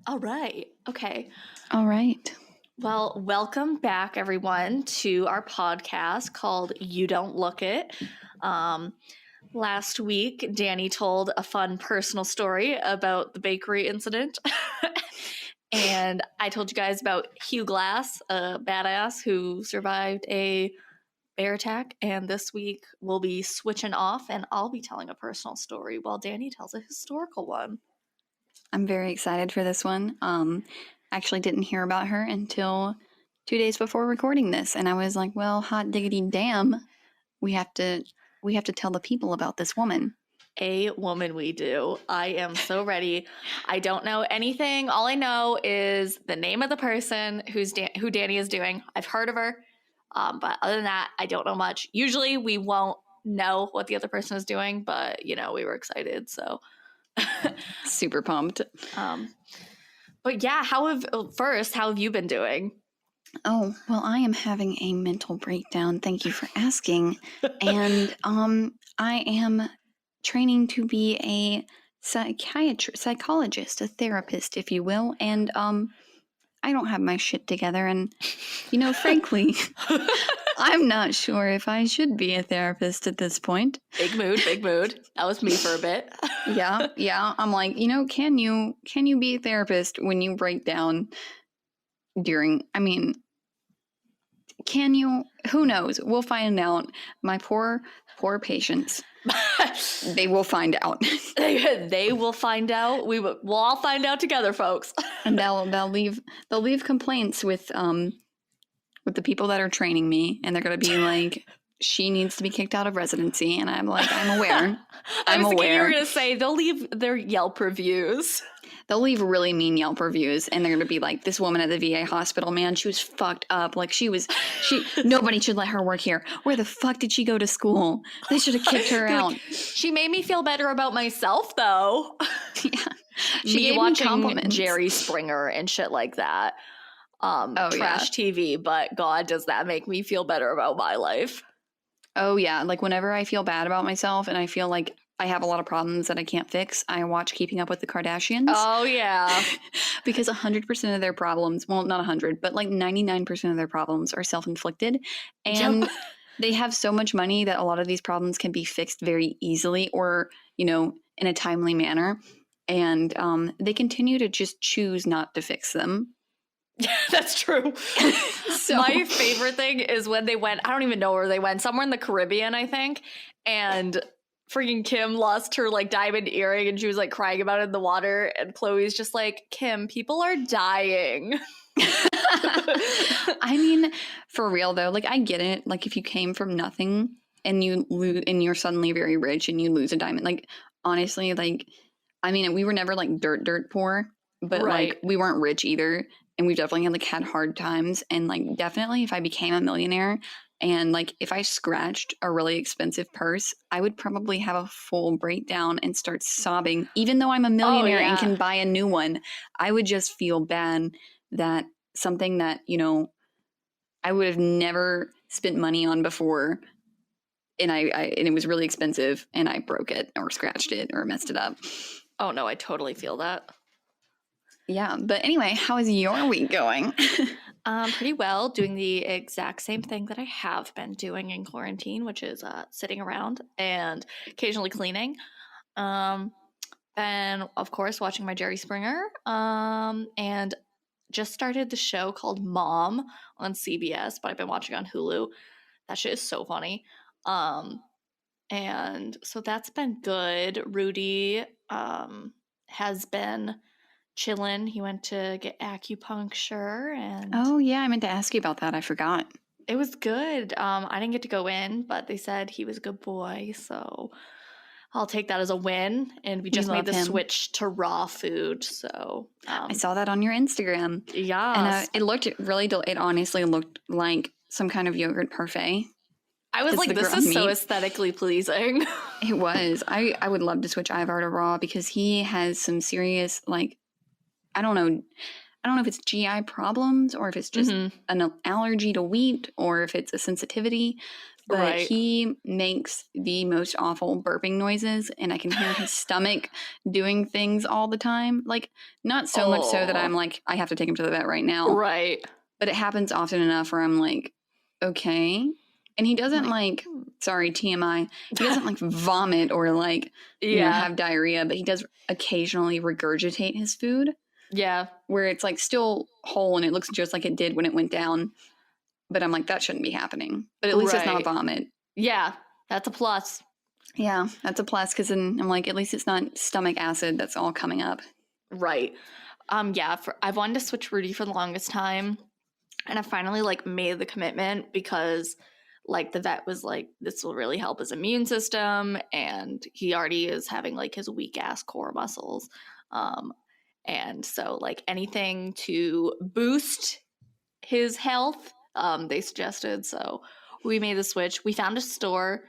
All right. Okay. All right. Well, welcome back, everyone, to our podcast called You Don't Look It. Last week, Danni told a fun personal story about the bakery incident. And I told you guys about Hugh Glass, a badass who survived a bear attack. And this week, we'll be switching off, and I'll be telling a personal story while Danni tells a historical one. I'm very excited for this one. Actually didn't hear about her until 2 days before recording this, and I was like, well, hot diggity damn, we have to tell the people about this woman. A woman we do. I am so ready. I don't know anything. All I know is the name of the person who Danni is doing. I've heard of her, but other than that, I don't know much. Usually we won't know what the other person is doing, but, we were excited, so... Super pumped. But yeah, how have you been doing? Oh, well, I am having a mental breakdown. Thank you for asking. And I am training to be a psychologist, a therapist, if you will. And I don't have my shit together. And, frankly, I'm not sure if I should be a therapist at this point. Big mood. That was me for a bit. Yeah. I'm like, can you be a therapist when you break down can you? Who knows? We'll find out. My poor patients. They will find out. They will find out. We'll all find out together, folks. And they'll leave complaints with the people that are training me, and they're gonna be like, she needs to be kicked out of residency, and I'm like, I'm aware. I was thinking you were gonna say they'll leave their Yelp reviews. They'll leave really mean Yelp reviews, and they're gonna be like, this woman at the VA hospital, man, she was fucked up. Like nobody should let her work here. Where the fuck did she go to school? They should have kicked her out. Like, she made me feel better about myself, though. Yeah, she gave watching me Jerry Springer and shit like that. Trash TV, but God, does that make me feel better about my life? Oh yeah, like whenever I feel bad about myself and I feel like I have a lot of problems that I can't fix, I watch Keeping Up with the Kardashians. Oh yeah. Because 100% of their problems, well, not 100, but like 99% of their problems are self-inflicted. And they have so much money that a lot of these problems can be fixed very easily or, in a timely manner. And they continue to just choose not to fix them. That's true. So my favorite thing is when they went, I don't even know where they went, somewhere in the Caribbean, I think, and freaking Kim lost her like diamond earring and she was like crying about it in the water, and Chloe's just like, Kim, people are dying. I mean, for real though, like I get it. Like if you came from nothing and you're suddenly very rich and you lose a diamond, like honestly, like I mean, we were never like dirt poor, but like we weren't rich either. And we've definitely had hard times. And like definitely if I became a millionaire and like if I scratched a really expensive purse, I would probably have a full breakdown and start sobbing. Even though I'm a millionaire and can buy a new one, I would just feel bad that something that, I would have never spent money on before and and it was really expensive and I broke it or scratched it or messed it up. Oh no, I totally feel that. Yeah, but anyway, how is your week going? Pretty well, doing the exact same thing that I have been doing in quarantine, which is sitting around and occasionally cleaning. And of course, watching my Jerry Springer. And just started the show called Mom on CBS, but I've been watching on Hulu. That shit is so funny. And so that's been good. Rudy has been chillin'. He went to get acupuncture and oh yeah, I meant to ask you about that. I forgot. It was good. I didn't get to go in, but they said he was a good boy, so I'll take that as a win. And we just made the switch to raw food, so I saw that on your Instagram. Yeah, and it looked really it honestly looked like some kind of yogurt parfait. I was like, this is so aesthetically pleasing. It was. I would love to switch Ivar to raw because he has some serious, like, I don't know I don't know if it's GI problems or if it's just an allergy to wheat or if it's a sensitivity, but he makes the most awful burping noises, and I can hear his stomach doing things all the time. Like, not so much so that I'm like, I have to take him to the vet right now. Right. But it happens often enough where I'm like, okay. And he doesn't sorry, TMI, he doesn't like vomit or like, you know, have diarrhea, but he does occasionally regurgitate his food. Yeah. Where it's like still whole and it looks just like it did when it went down. But I'm like, that shouldn't be happening. But at least it's not vomit. Yeah, that's a plus. Yeah, that's a plus because then I'm like, at least it's not stomach acid that's all coming up. Right. Yeah, I've wanted to switch Rudy for the longest time. And I finally like made the commitment because like the vet was like, this will really help his immune system. And he already is having like his weak ass core muscles. And so like anything to boost his health, they suggested. So we made the switch. We found a store.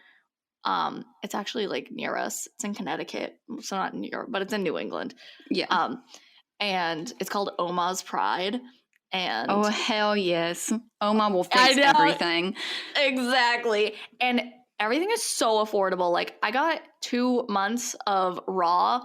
It's actually like near us. It's in Connecticut. So not in New York, but it's in New England. Yeah. And it's called Oma's Pride. And oh, hell yes. Oma will fix everything. Exactly. And everything is so affordable. Like, I got 2 months of raw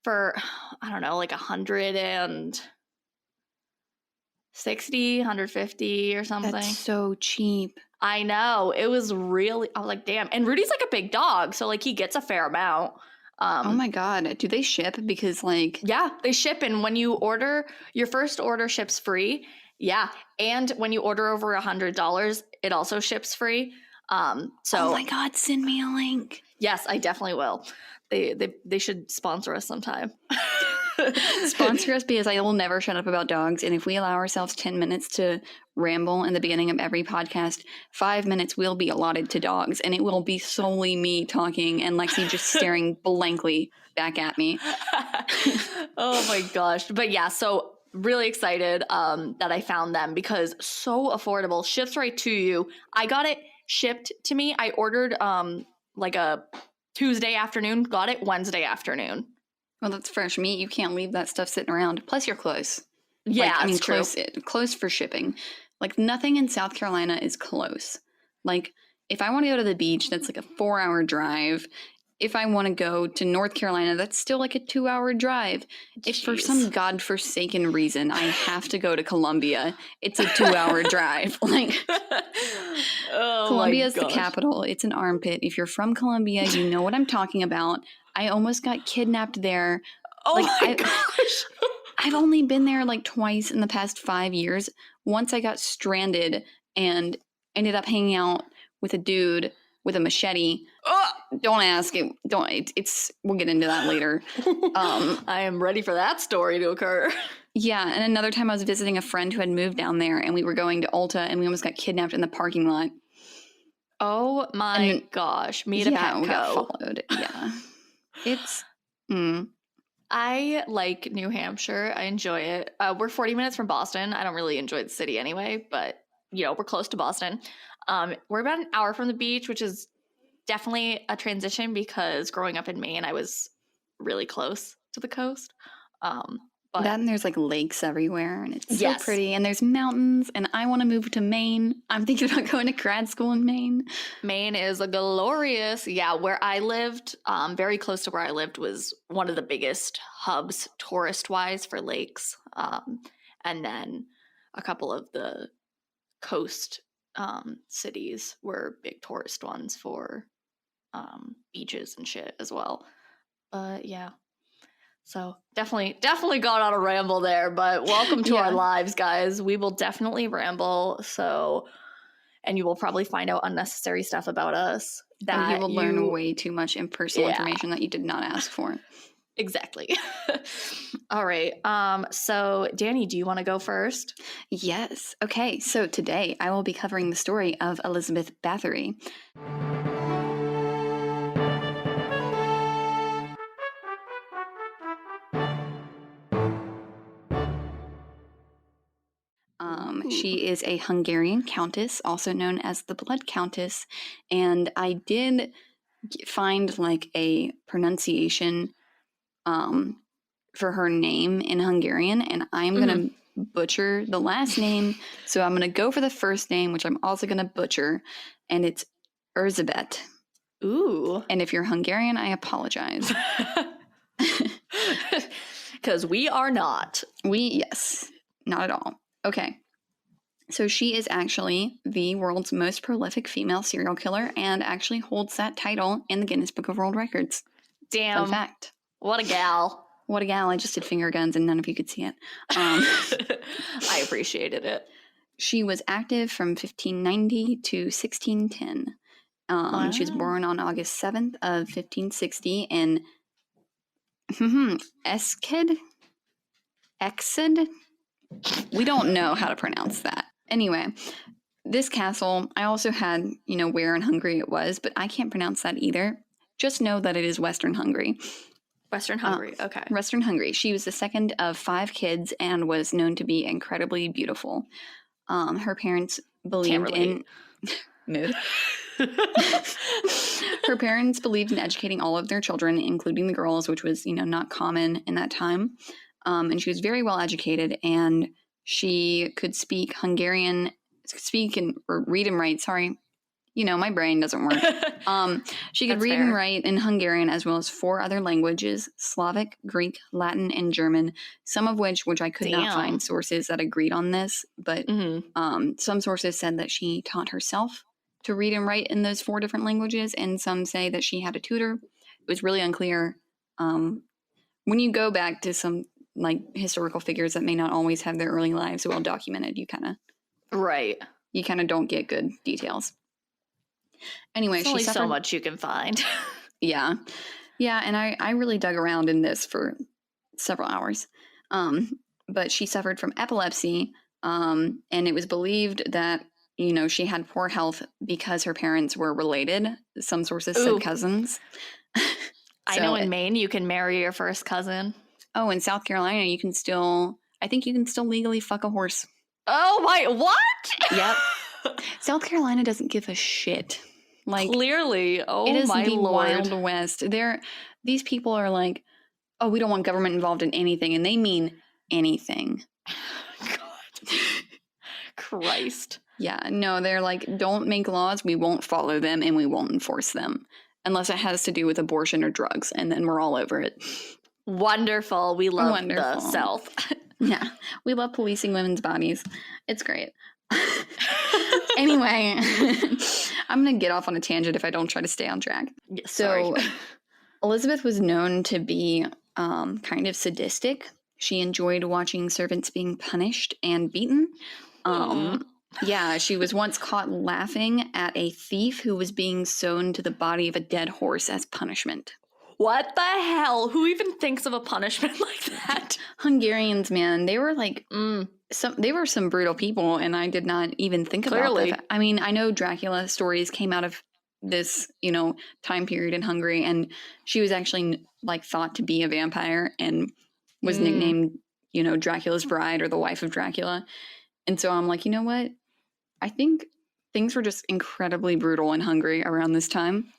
for, I don't know, like 160, 150 or something. That's so cheap. I know. It was really, I was like, damn. And Rudy's like a big dog, so like he gets a fair amount. Oh my God. Do they ship? Because like... Yeah, they ship. And when you order, your first order ships free. Yeah. And when you order over $100, it also ships free. So oh my God, send me a link. Yes, I definitely will. They should sponsor us sometime. Sponsor us because I will never shut up about dogs. And if we allow ourselves 10 minutes to ramble in the beginning of every podcast, 5 minutes will be allotted to dogs. And it will be solely me talking and Lexie just staring blankly back at me. Oh my gosh. But yeah, so really excited that I found them because so affordable. Ships right to you. I got it shipped to me. I ordered like a Tuesday afternoon, got it Wednesday afternoon. Well, that's fresh meat. You can't leave that stuff sitting around. Plus, you're close. Yeah, like, I mean, true. Close for shipping. Like, nothing in South Carolina is close. Like, if I want to go to the beach, that's like a 4-hour drive. If I want to go to North Carolina, that's still like a 2-hour drive. Jeez. If for some godforsaken reason I have to go to Columbia, it's a 2-hour drive. Like, Columbia is the capital. It's an armpit. If you're from Columbia, you know what I'm talking about. I almost got kidnapped there. Oh my gosh. I've only been there like twice in the past 5 years. Once I got stranded and ended up hanging out with a dude with a machete. Don't ask it. We'll get into that later. I am ready for that story to occur. Yeah, and another time I was visiting a friend who had moved down there and we were going to Ulta and we almost got kidnapped in the parking lot. Oh my gosh. Meet a Petco. We got followed. Yeah. It's I like New Hampshire. I enjoy it. We're 40 minutes from Boston. I don't really enjoy the city anyway, but you know, we're close to Boston. We're about an hour from the beach, which is definitely a transition because growing up in Maine, I was really close to the coast. But that and there's like lakes everywhere and it's so pretty and there's mountains and I want to move to Maine. I'm thinking about going to grad school in Maine. Maine is a glorious. Yeah, where I lived, very close to where I lived was one of the biggest hubs tourist-wise for lakes. And then a couple of the coast cities were big tourist ones for beaches and shit as well. But yeah. So definitely got on a ramble there, but welcome to our lives, guys. We will definitely ramble. So, and you will probably find out unnecessary stuff about us that you will learn way too much personal information that you did not ask for. Exactly. All right. So Danni, do you want to go first? Yes. Okay. So today I will be covering the story of Elizabeth Bathory. She is a Hungarian countess, also known as the Blood Countess, and I did find like a pronunciation for her name in Hungarian, and I'm gonna butcher the last name, so I'm going to go for the first name, which I'm also going to butcher, and it's Erzsébet. Ooh. And if you're Hungarian, I apologize. Because we are not. Yes, not at all. Okay. So she is actually the world's most prolific female serial killer and actually holds that title in the Guinness Book of World Records. Damn. Fun fact. What a gal. What a gal. I just did finger guns and none of you could see it. I appreciated it. She was active from 1590 to 1610. Wow. She was born on August 7th of 1560 in Esked? We don't know how to pronounce that. Anyway, this castle, I also had, where in Hungary it was, but I can't pronounce that either. Just know that it is Western Hungary. Western Hungary, okay. Western Hungary. She was the second of 5 kids and was known to be incredibly beautiful. Her parents believed in... Mood. Her parents believed in educating all of their children, including the girls, which was, not common in that time. And she was very well educated, and she could speak Hungarian, or read and write. Sorry, my brain doesn't work. She could read and write in Hungarian as well as 4 other languages: Slavic, Greek, Latin, and German. Some of which I could not find sources that agreed on this, but some sources said that she taught herself to read and write in those 4 different languages, and some say that she had a tutor. It was really unclear. When you go back to some historical figures that may not always have their early lives well documented, you kind of don't get good details. Anyway, there's only so much you can find. Yeah, and I really dug around in this for several hours. But she suffered from epilepsy, and it was believed that she had poor health because her parents were related. Some sources said cousins. I know in Maine you can marry your first cousin. Oh, in South Carolina I think you can still legally fuck a horse. Oh my, what? Yep. South Carolina doesn't give a shit. Clearly. Oh, it is my the Lord. Wild West. These people are like, oh, we don't want government involved in anything, and they mean anything. God. Christ. Yeah, no, they're like, don't make laws, we won't follow them, and we won't enforce them. Unless it has to do with abortion or drugs, and then we're all over it. Wonderful. We love the South. Yeah, we love policing women's bodies. It's great. Anyway, I'm going to get off on a tangent if I don't try to stay on track. Yes, so, Elizabeth was known to be kind of sadistic. She enjoyed watching servants being punished and beaten. Yeah, she was once caught laughing at a thief who was being sewn to the body of a dead horse as punishment. What the hell? Who even thinks of a punishment like that? Hungarians, man, they were like they were some brutal people, and I did not even think about that. I mean, I know Dracula stories came out of this, time period in Hungary, and she was actually thought to be a vampire and was nicknamed, Dracula's bride or the wife of Dracula. And so I'm like, you know what? I think things were just incredibly brutal in Hungary around this time.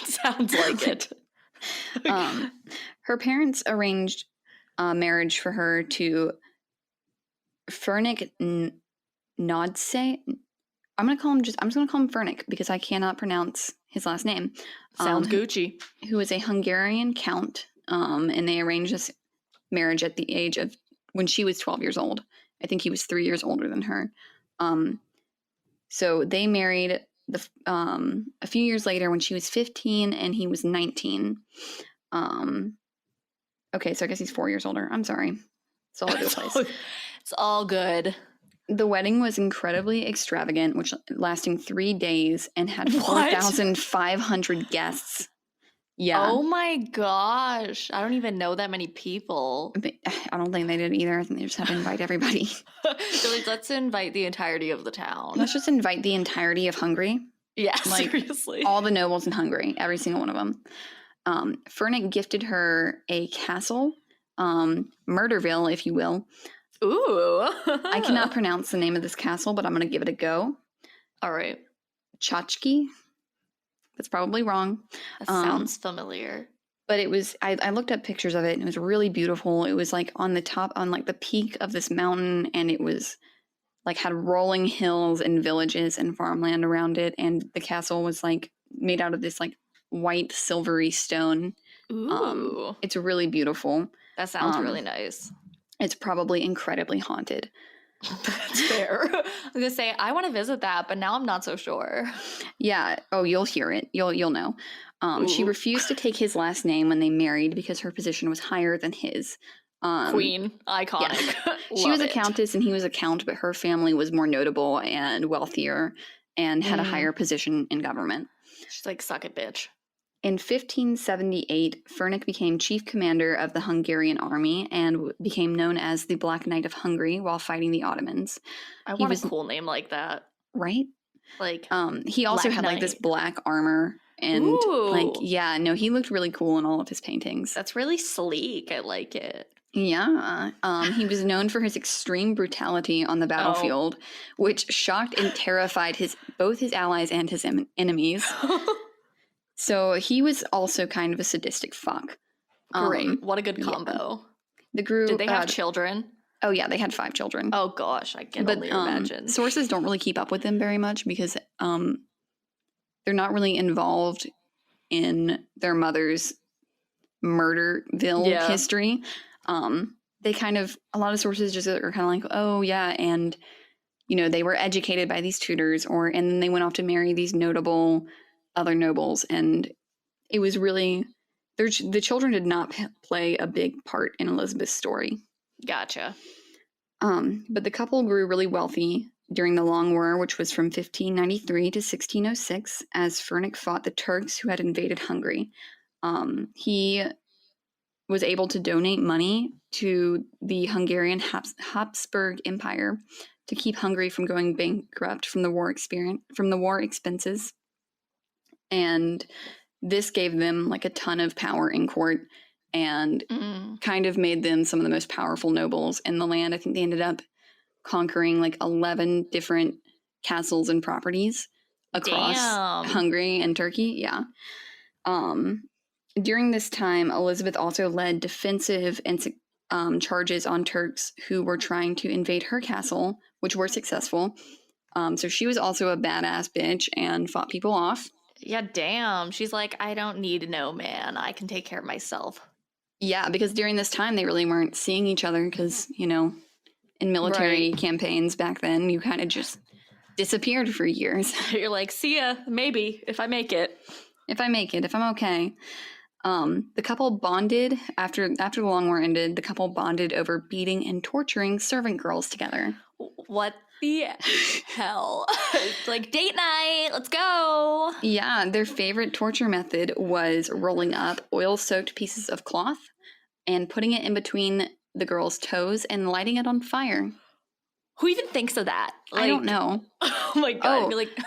Sounds like it. Her parents arranged a marriage for her to Fernic Nodse. I'm just going to call him Fernic because I cannot pronounce his last name. Sounds Gucci. Who was a Hungarian count. And they arranged this marriage at the age of when she was 12 years old. I think he was 3 years older than her. So they married a few years later when she was 15 and he was 19. Okay, so I guess he's 4 years older. I'm sorry. It's all over the place. It's all good. The wedding was incredibly extravagant, which lasting 3 days and had 4,500 guests. Yeah. Oh my gosh. I don't even know that many people. I don't think they did either. I think they just had to invite everybody. They're like, let's invite the entirety of the town. Let's just invite the entirety of Hungary. Yeah, seriously. All the nobles in Hungary, every single one of them. Fernic gifted her a castle, Murderville, if you will. Ooh. I cannot pronounce the name of this castle, but I'm going to give it a go. All right. Chachki. That's probably wrong. That sounds familiar. But it was, I looked up pictures of it, and it was really beautiful. It was like on the top, on like the peak of this mountain, and it was like had rolling hills and villages and farmland around it. And the castle was like made out of this like white silvery stone. Ooh. It's really beautiful. That sounds really nice. It's probably incredibly haunted. That's fair. I was gonna say I want to visit that, but now I'm not so sure. Yeah. Oh, you'll hear it. You'll know. She refused to take his last name when they married because her position was higher than his. Queen, iconic. Yeah. She was a countess and he was a count, but her family was more notable and wealthier and had a higher position in government. She's like, suck it, bitch. In 1578, Fenwick became chief commander of the Hungarian army and became known as the Black Knight of Hungary while fighting the Ottomans. I want a cool name like that. Right? Like, he also had like this black armor and like, yeah, no, he looked really cool in all of his paintings. That's really sleek. I like it. Yeah. He was known for his extreme brutality on the battlefield, which shocked and terrified both his allies and his enemies. So he was also kind of a sadistic fuck. Great. What a good combo. The group, did they have children? Oh, yeah. They had 5 children. Oh, gosh. I can only imagine. Sources don't really keep up with them very much because they're not really involved in their mother's Murderville history. They kind of, a lot of sources just are kind of like, oh, yeah, and, you know, they were educated by these tutors, and then they went off to marry these notable other nobles, and it was really, the children did not play a big part in Elizabeth's story. Gotcha. But the couple grew really wealthy during the Long War, which was from 1593 to 1606, as Fenwick fought the Turks who had invaded Hungary. He was able to donate money to the Hungarian Habsburg Empire to keep Hungary from going bankrupt from the war expenses. And this gave them like a ton of power in court and kind of made them some of the most powerful nobles in the land. I think they ended up conquering like 11 different castles and properties across Hungary and Turkey. Yeah. During this time, Elizabeth also led defensive and charges on Turks who were trying to invade her castle, which were successful. So she was also a badass bitch and fought people off. Yeah, damn. She's like, I don't need no man. I can take care of myself. Yeah, because during this time, they really weren't seeing each other because, you know, in military campaigns back then, you kind of just disappeared for years. You're like, see ya, maybe, if I make it. If I'm okay. The couple bonded, after the Long War ended, the couple bonded over beating and torturing servant girls together. What the hell? Like, date night, let's go. Yeah, their favorite torture method was rolling up oil-soaked pieces of cloth and putting it in between the girls' toes and lighting it on fire. Who even thinks of that? Like, I don't know. Oh my God. I'd be like...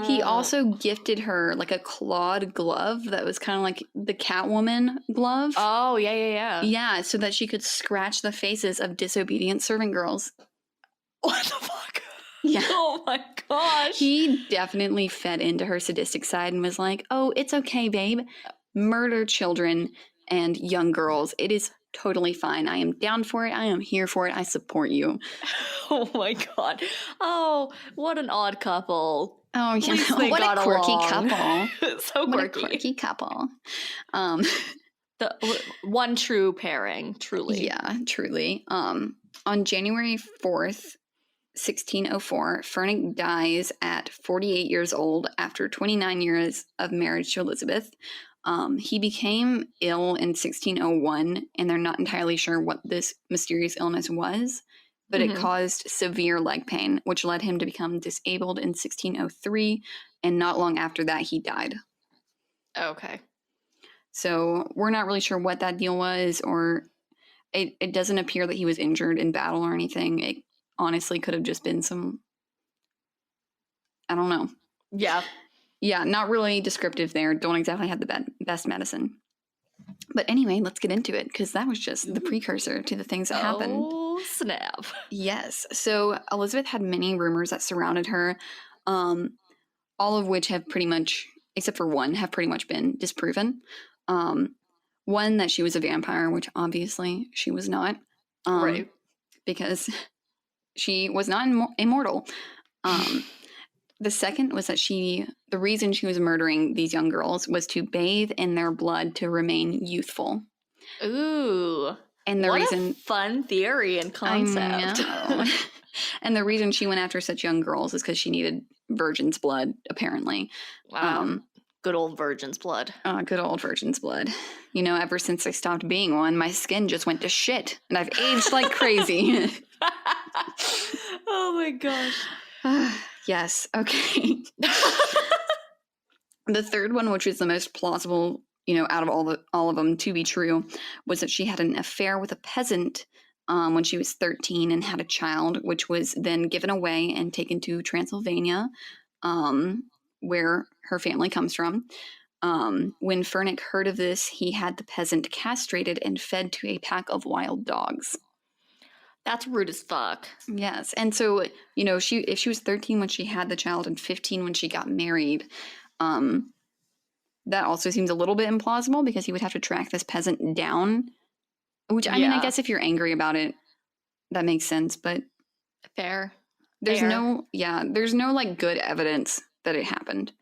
He also gifted her like a clawed glove that was kind of like the Catwoman glove. Oh, yeah. Yeah, so that she could scratch the faces of disobedient servant girls. What the fuck? Yeah. Oh my gosh. He definitely fed into her sadistic side and was like, oh, it's okay, babe. Murder children and young girls. It is totally fine. I am down for it. I am here for it. I support you. Oh my God. Oh, what an odd couple. Oh, yeah. What a quirky couple. So quirky. What a quirky couple. The one true pairing, truly. Yeah, truly. On January 4th, 1604, Fenwick dies at 48 years old after 29 years of marriage to Elizabeth. He became ill in 1601, and they're not entirely sure what this mysterious illness was, but it caused severe leg pain, which led him to become disabled in 1603, and not long after that, he died. Okay. So we're not really sure what that deal was, or it doesn't appear that he was injured in battle or anything. It honestly could have just been some, I don't know. Yeah. Yeah, not really descriptive there. Don't exactly have the best medicine. But anyway, let's get into it, because that was just the precursor to the things that happened. Oh, snap. Yes. So Elizabeth had many rumors that surrounded her, all of which have pretty much, except for one, have pretty much been disproven. One, that she was a vampire, which obviously she was not. Right. Because she was not immortal. The second was that the reason she was murdering these young girls was to bathe in their blood to remain youthful. Ooh. And the what reason, a fun theory and concept. I know. And the reason she went after such young girls is because she needed virgin's blood, apparently. Wow. Good old virgin's blood. Good old virgin's blood. You know, ever since I stopped being one, my skin just went to shit. And I've aged like crazy. Oh my gosh. Yes. Okay. The third one, which is the most plausible, you know, out of all of them to be true, was that she had an affair with a peasant when she was 13 and had a child, which was then given away and taken to Transylvania, where her family comes from. When Fernick heard of this, he had the peasant castrated and fed to a pack of wild dogs. That's rude as fuck. Yes. And so, you know, if she was 13 when she had the child and 15 when she got married, that also seems a little bit implausible because he would have to track this peasant down. Which, I mean, I guess if you're angry about it, that makes sense, but... Fair. There's no like good evidence that it happened.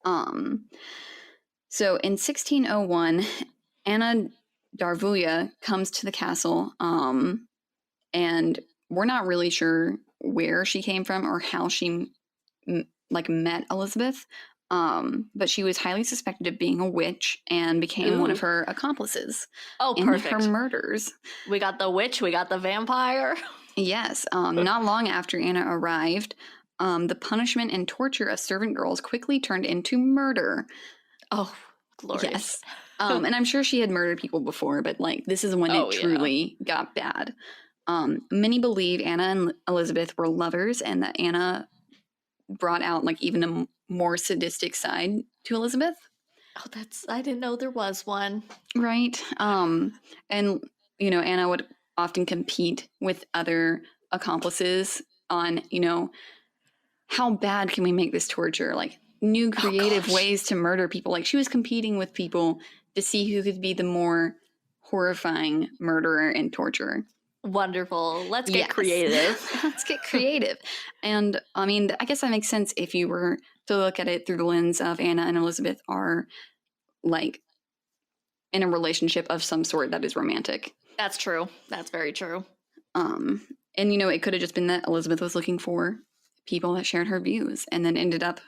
So in 1601, Anna Darvuya comes to the castle, and we're not really sure where she came from or how she met Elizabeth, but she was highly suspected of being a witch and became one of her accomplices. Oh, perfect. In her murders. We got the witch, we got the vampire. Yes. Not long after Anna arrived, the punishment and torture of servant girls quickly turned into murder. Oh, glorious. Yes. And I'm sure she had murdered people before, but like this is when it truly got bad. Many believe Anna and Elizabeth were lovers and that Anna brought out like even a more sadistic side to Elizabeth. Oh, I didn't know there was one. Right. And, you know, Anna would often compete with other accomplices on, you know, how bad can we make this torture? Like new creative ways to murder people. Like she was competing with people to see who could be the more horrifying murderer and torturer. Wonderful. Let's get creative. Let's get creative. And I mean, I guess that makes sense if you were to look at it through the lens of Anna and Elizabeth are like in a relationship of some sort that is romantic. That's true. That's very true. And you know, it could have just been that Elizabeth was looking for people that shared her views and then ended up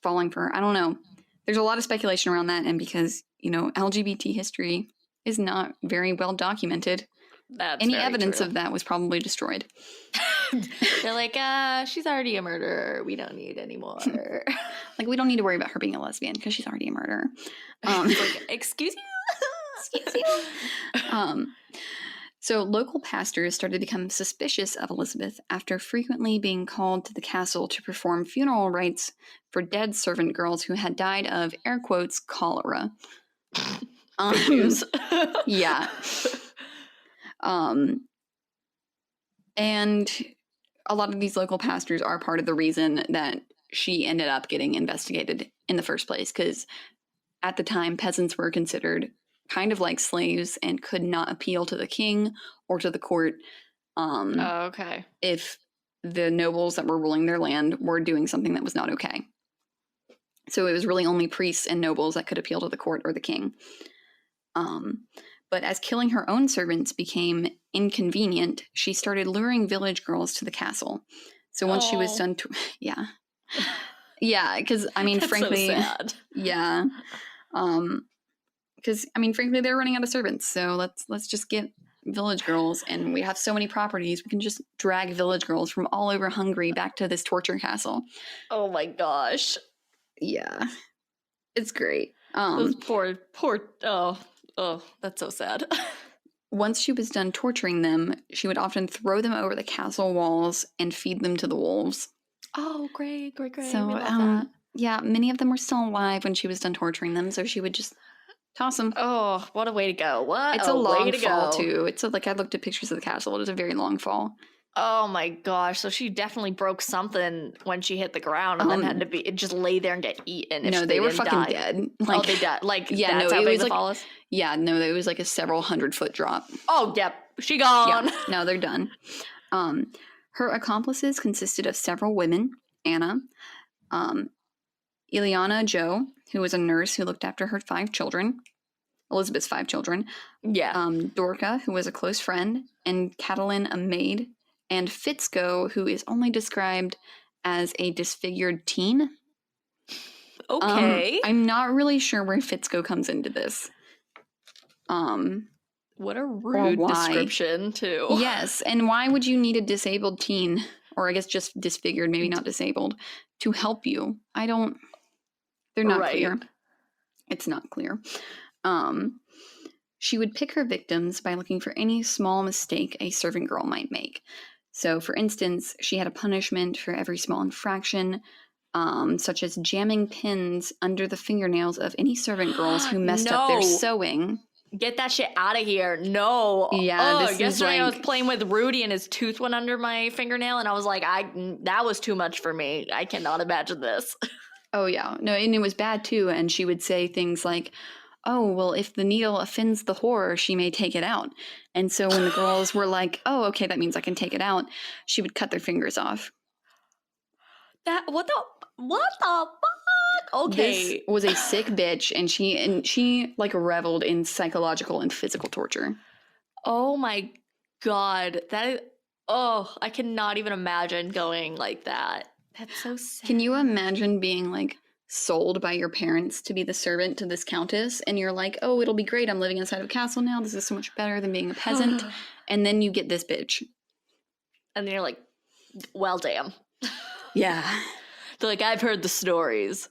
falling for her. I don't know. There's a lot of speculation around that, and because, you know, LGBT history is not very well documented, any evidence of that was probably destroyed. They're like, she's already a murderer. We don't need any more. Like, we don't need to worry about her being a lesbian because she's already a murderer. Like, excuse you? Excuse you? So local pastors started to become suspicious of Elizabeth after frequently being called to the castle to perform funeral rites for dead servant girls who had died of, air quotes, cholera. Yeah. And a lot of these local pastors are part of the reason that she ended up getting investigated in the first place, because at the time, peasants were considered kind of like slaves and could not appeal to the king or to the court. If the nobles that were ruling their land were doing something that was not okay. So it was really only priests and nobles that could appeal to the court or the king. But as killing her own servants became inconvenient, she started luring village girls to the castle. So once she was done, yeah, because I mean, frankly, so sad. Yeah, because I mean, frankly, they're running out of servants. So let's just get village girls, and we have so many properties, we can just drag village girls from all over Hungary back to this torture castle. Oh my gosh. Yeah, it's great. Those poor. Oh, that's so sad. Once she was done torturing them, she would often throw them over the castle walls and feed them to the wolves. Oh, great. So, we love that. Yeah, many of them were still alive when she was done torturing them, so she would just toss them. Oh, what a way to go. It's a long fall, too. It's like I looked at pictures of the castle. It was a very long fall. Oh my gosh. So she definitely broke something when she hit the ground and then had to just lay there and get eaten if No, they they were didn't fucking die. dead. Oh, they died. Like, yeah, that's no, how it big was the like, fall is? yeah, no, it was like a several 100-foot drop. Oh, yep. She gone. Yeah, no, they're done. Her accomplices consisted of several women, Anna, Ileana Joe, who was a nurse who looked after her 5 children, Elizabeth's 5 children, Yeah. Dorca, who was a close friend, and Catalin, a maid, and Fitzko, who is only described as a disfigured teen. Okay. I'm not really sure where Fitzko comes into this. What a rude description, too. Yes, and why would you need a disabled teen, or I guess just disfigured, maybe not disabled, to help you? They're not clear. It's not clear. She would pick her victims by looking for any small mistake a servant girl might make. So, for instance, she had a punishment for every small infraction, such as jamming pins under the fingernails of any servant girls who messed up their sewing. Get that shit out of here. No. Yeah, yesterday I was playing with Rudy and his tooth went under my fingernail and I was like, that was too much for me. I cannot imagine this. Oh, yeah. No, and it was bad, too. And she would say things like, oh, well, if the needle offends the whore, she may take it out. And so when the girls were like, oh, okay, that means I can take it out, she would cut their fingers off. What the fuck? Okay. This was a sick bitch, and she like reveled in psychological and physical torture. Oh my god. I cannot even imagine going like that. That's so sad. Can you imagine being like sold by your parents to be the servant to this countess, and you're like, oh, it'll be great, I'm living inside of a castle now, this is so much better than being a peasant, and then you get this bitch. And then you're like, well, damn. Yeah. They're like, I've heard the stories.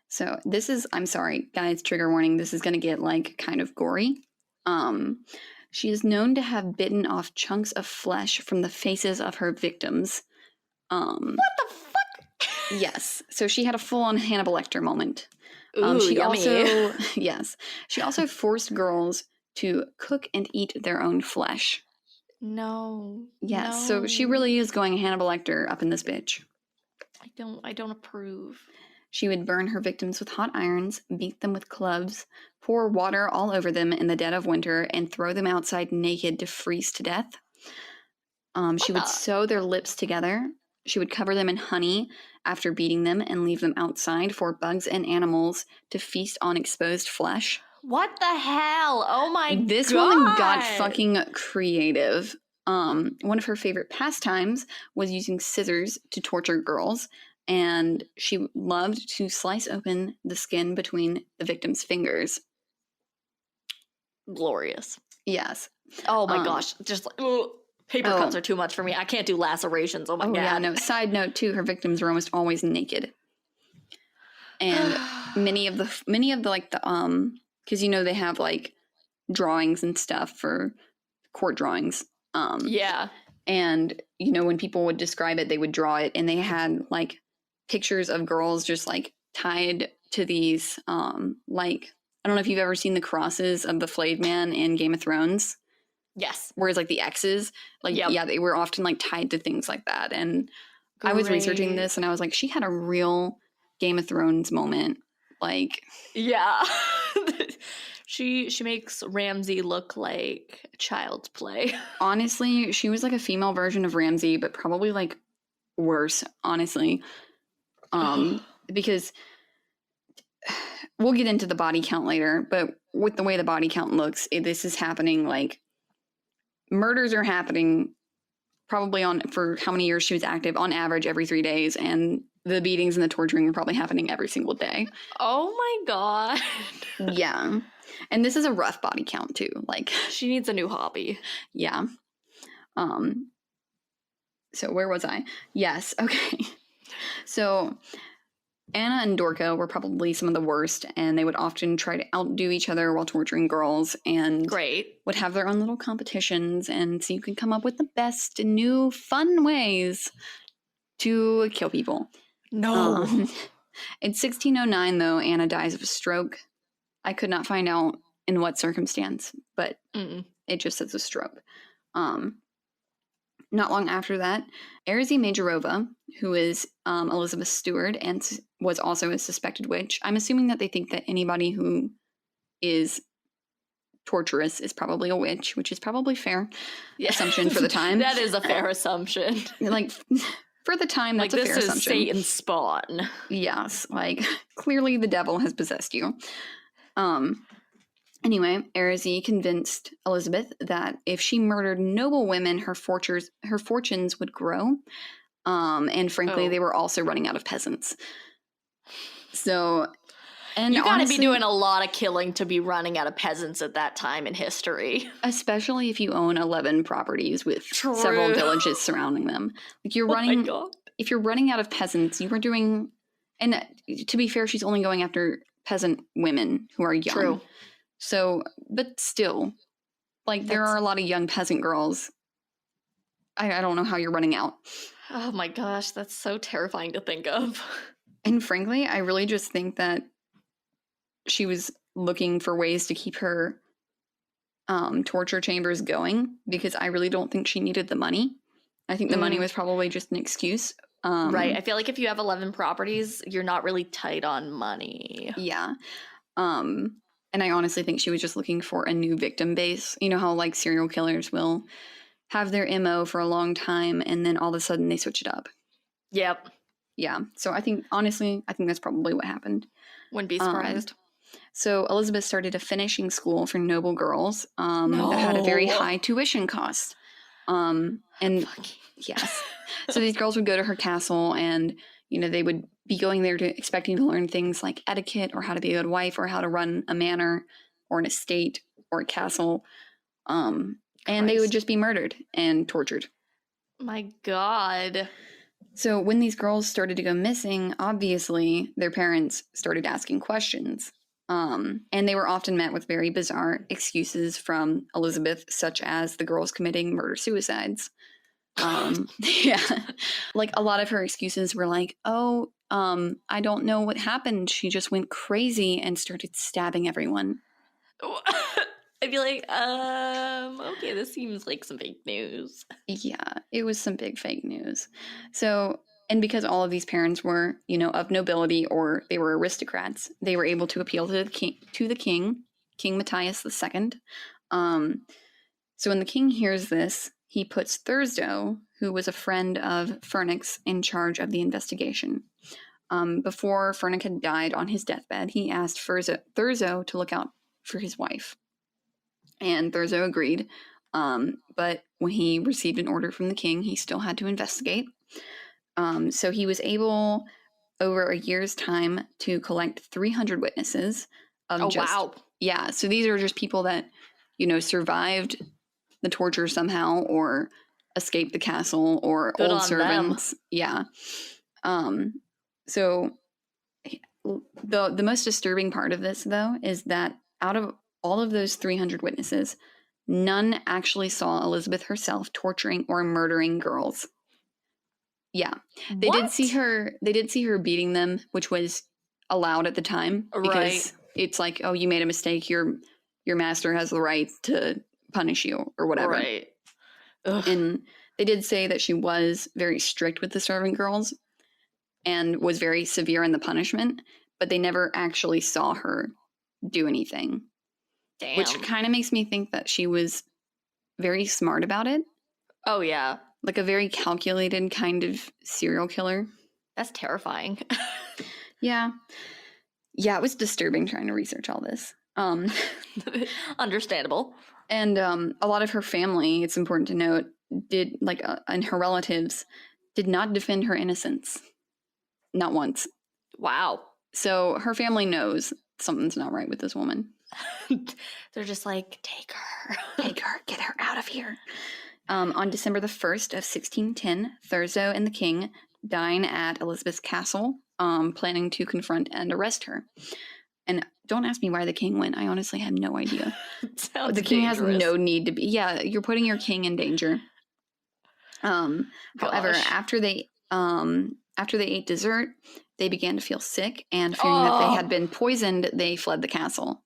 So this is, I'm sorry, guys, trigger warning, this is going to get like kind of gory. She is known to have bitten off chunks of flesh from the faces of her victims. What the fuck? Yes. So she had a full-on Hannibal Lecter moment. Ooh, she yummy. She also forced girls to cook and eat their own flesh. No. Yes. No. So she really is going Hannibal Lecter up in this bitch. I don't approve. She would burn her victims with hot irons, beat them with clubs, pour water all over them in the dead of winter, and throw them outside naked to freeze to death. She would sew their lips together. She would cover them in honey after beating them and leave them outside for bugs and animals to feast on exposed flesh. What the hell? Oh my god. This woman got fucking creative. One of her favorite pastimes was using scissors to torture girls, and she loved to slice open the skin between the victim's fingers. Glorious. Yes. Oh my gosh. Just like, paper cuts are too much for me. I can't do lacerations. Oh my god. Yeah, no. Side note too, her victims were almost always naked. And many of the like the because you know they have like drawings and stuff for court drawings. Yeah. And you know when people would describe it, they would draw it, and they had like pictures of girls just like tied to these like, I don't know if you've ever seen the crosses of the flayed man in Game of Thrones. Yes. Whereas like the X's, like yeah, they were often like tied to things like that. And I was researching this, and I was like, she had a real Game of Thrones moment. Like, yeah. She makes Ramsay look like child's play. Honestly, she was like a female version of Ramsay, but probably like worse, honestly. Because we'll get into the body count later, but with the way the body count looks, this is happening like murders are happening probably for how many years she was active, on average every 3 days, and the beatings and the torturing are probably happening every single day. Oh my god. Yeah. And this is a rough body count too. Like, she needs a new hobby. Yeah. So where was I? Yes. Okay. So Anna and Dorca were probably some of the worst, and they would often try to outdo each other while torturing girls, and would have their own little competitions, and so you could come up with the best and new fun ways to kill people. No. In 1609, though, Anna dies of a stroke. I could not find out in what circumstance, but it just says a stroke. Not long after that, Erzy Majorova, who is Elizabeth's steward and was also a suspected witch. I'm assuming that they think that anybody who is torturous is probably a witch, which is probably fair assumption for the time. That is a fair assumption. Like, for the time, that's a fair assumption. This is Satan's spawn. Yes, like, clearly the devil has possessed you. Anyway, Erzy convinced Elizabeth that if she murdered noble women, her fortunes would grow. And frankly, they were also running out of peasants. So, and you gotta be doing a lot of killing to be running out of peasants at that time in history. Especially if you own 11 properties with several villages surrounding them. Like, you're running, if you're running out of peasants, you are doing, and to be fair, she's only going after peasant women who are young. True. So, but still, like, there are a lot of young peasant girls. I don't know how you're running out. Oh my gosh, that's so terrifying to think of. And frankly, I really just think that she was looking for ways to keep her torture chambers going, because I really don't think she needed the money. I think the money was probably just an excuse. Right. I feel like if you have 11 properties, you're not really tight on money. Yeah. And I honestly think she was just looking for a new victim base. You know how, like, serial killers will have their MO for a long time and then all of a sudden they switch it up. Yep. Yeah. So I think, honestly, that's probably what happened. Wouldn't be surprised. So Elizabeth started a finishing school for noble girls that had a very high tuition cost. And yes. So these girls would go to her castle and, you know, they would be going there expecting to learn things like etiquette or how to be a good wife or how to run a manor or an estate or a castle. And they would just be murdered and tortured. My God. So when these girls started to go missing, obviously their parents started asking questions. And they were often met with very bizarre excuses from Elizabeth, such as the girls committing murder-suicides. Yeah. Like, a lot of her excuses were like, I don't know what happened. She just went crazy and started stabbing everyone. I'd be like, okay, this seems like some fake news. Yeah, it was some big fake news. So, and because all of these parents were, you know, of nobility or they were aristocrats, they were able to appeal to the king, King Matthias II. So when the king hears this, he puts Thurzo, who was a friend of Fernix, in charge of the investigation. Before Fernix had died on his deathbed, he asked Thurzo to look out for his wife. And Thurzo agreed. But when he received an order from the king, he still had to investigate. So he was able, over a year's time, to collect 300 witnesses. Wow. Yeah, so these are just people that, you know, survived the torture somehow or escaped the castle or Good old on servants. them. Yeah. So the most disturbing part of this, though, is that out of all of those 300 witnesses, none actually saw Elizabeth herself torturing or murdering girls. Yeah. They did see her beating them, which was allowed at the time because it's like, oh, you made a mistake, your master has the right to punish you or whatever. Right. Ugh. And they did say that she was very strict with the servant girls and was very severe in the punishment, but they never actually saw her do anything. Damn. Which kind of makes me think that she was very smart about it. Oh, yeah. Like a very calculated kind of serial killer. That's terrifying. Yeah. Yeah, it was disturbing trying to research all this. Understandable. And a lot of her family, it's important to note, and her relatives did not defend her innocence. Not once. Wow. So her family knows something's not right with this woman. They're just like, take her. Take her. Get her out of here. On December the 1st of 1610, Thurzo and the king dine at Elizabeth's castle, planning to confront and arrest her. And don't ask me why the king went. I honestly have no idea. Sounds king dangerous. has no need to be. Yeah, you're putting your king in danger. However, after they ate dessert, they began to feel sick, and fearing that they had been poisoned, they fled the castle.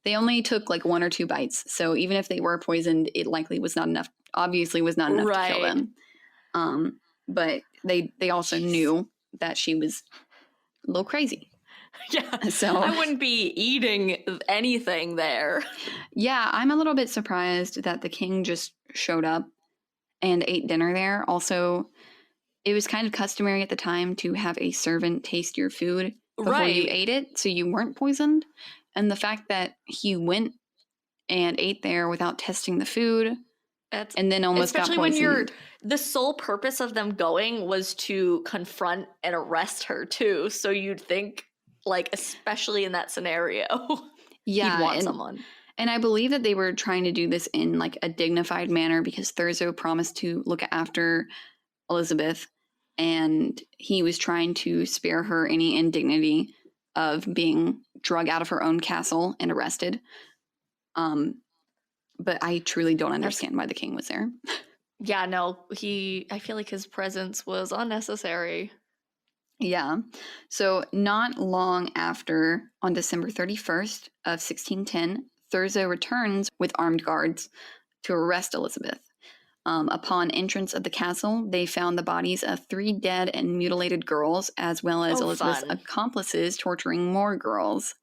They only took like 1 or 2 bites, so even if they were poisoned, it likely was not enough. Obviously, was not enough to kill them. But they also knew that she was a little crazy. Yeah, So I wouldn't be eating anything there. Yeah, I'm a little bit surprised that the king just showed up and ate dinner there. Also, it was kind of customary at the time to have a servant taste your food before you ate it, so you weren't poisoned. And the fact that he went and ate there without testing the food, and then almost got poisoned. Especially when the sole purpose of them going was to confront and arrest her too. So you'd think, like, especially in that scenario, yeah, he'd want someone. And I believe that they were trying to do this in like a dignified manner because Thurzo promised to look after Elizabeth, and he was trying to spare her any indignity of being drug out of her own castle and arrested. But I truly don't understand why the king was there. Yeah, no, I feel like his presence was unnecessary. Yeah. So not long after, on December 31st of 1610, Thurzo returns with armed guards to arrest Elizabeth. Upon entrance of the castle, they found the bodies of 3 dead and mutilated girls, as well as Elizabeth's accomplices torturing more girls.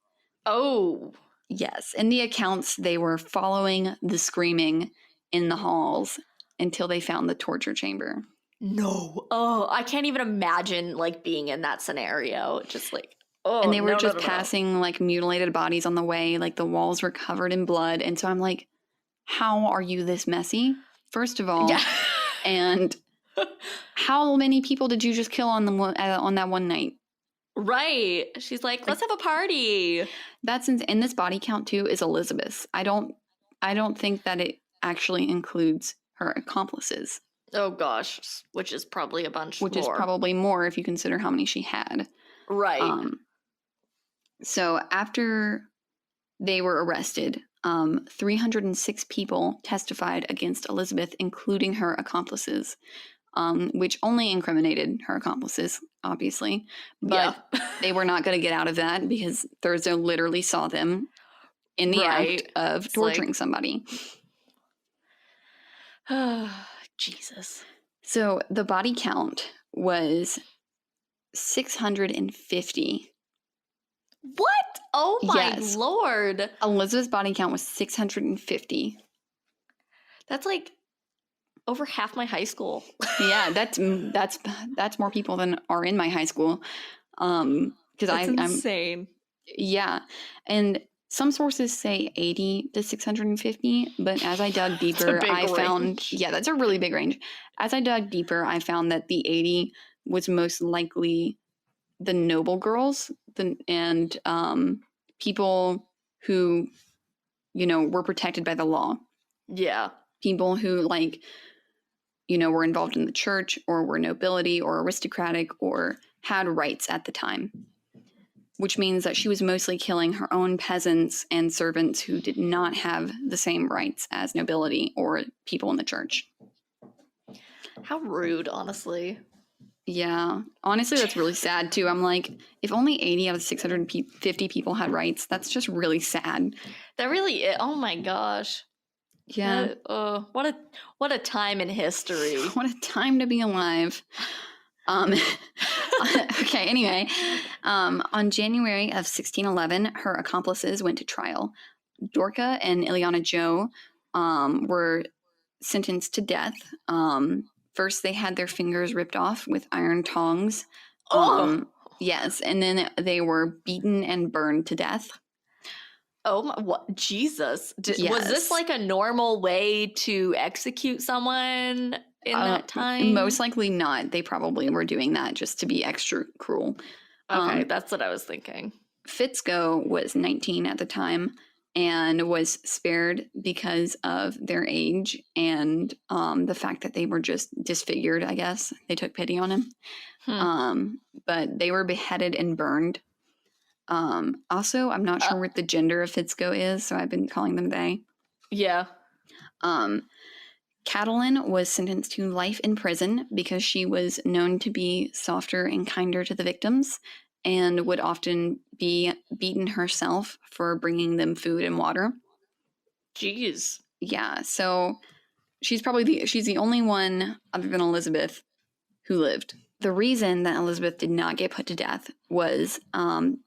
Oh. Yes. In the accounts, they were following the screaming in the halls until they found the torture chamber. No. Oh, I can't even imagine, like, being in that scenario. Just like, oh, and they were just passing like mutilated bodies on the way. Like the walls were covered in blood. And so I'm like, how are you this messy? First of all, and how many people did you just kill on that one night? Right. She's like, let's have a party. And this body count too is Elizabeth's. I don't think that it actually includes her accomplices. Oh gosh, which is probably a bunch more. Which is probably more if you consider how many she had. Right. So after they were arrested, 306 people testified against Elizabeth, including her accomplices, which only incriminated her accomplices, obviously. But they were not going to get out of that because Thurzo literally saw them in the act of torturing somebody. Jesus. So the body count was 650. What? Oh my Lord. Elizabeth's body count was 650. That's like over half my high school. Yeah, that's more people than are in my high school. Because I'm insane. Yeah. And some sources say 80 to 650, but as I dug deeper, I found that's a really big range. As I dug deeper, I found that the 80 was most likely the noble girls and people who, were protected by the law. Yeah. People who, were involved in the church or were nobility or aristocratic or had rights at the time. Which means that she was mostly killing her own peasants and servants who did not have the same rights as nobility or people in the church. How rude, honestly. Yeah. Honestly, that's really sad, too. I'm like, if only 80 out of 650 people had rights, that's just really sad. That really is. Oh, my gosh. Yeah. What a time in history. What a time to be alive. Okay, anyway, on January of 1611, her accomplices went to trial. Dorca and Ileana Joe were sentenced to death. First, they had their fingers ripped off with iron tongs. Yes, and then they were beaten and burned to death. Oh, my, what? Jesus. Was this like a normal way to execute someone in that time? Most likely not. They probably were doing that just to be extra cruel. Okay, that's what I was thinking. Fitzgo was 19 at the time and was spared because of their age and the fact that they were just disfigured, I guess. They took pity on him. But they were beheaded and burned. Also, I'm not sure what the gender of Fitzgo is, so I've been calling them they. Yeah. Catelyn was sentenced to life in prison because she was known to be softer and kinder to the victims and would often be beaten herself for bringing them food and water. Jeez. Yeah, so she's the only one other than Elizabeth who lived. The reason that Elizabeth did not get put to death was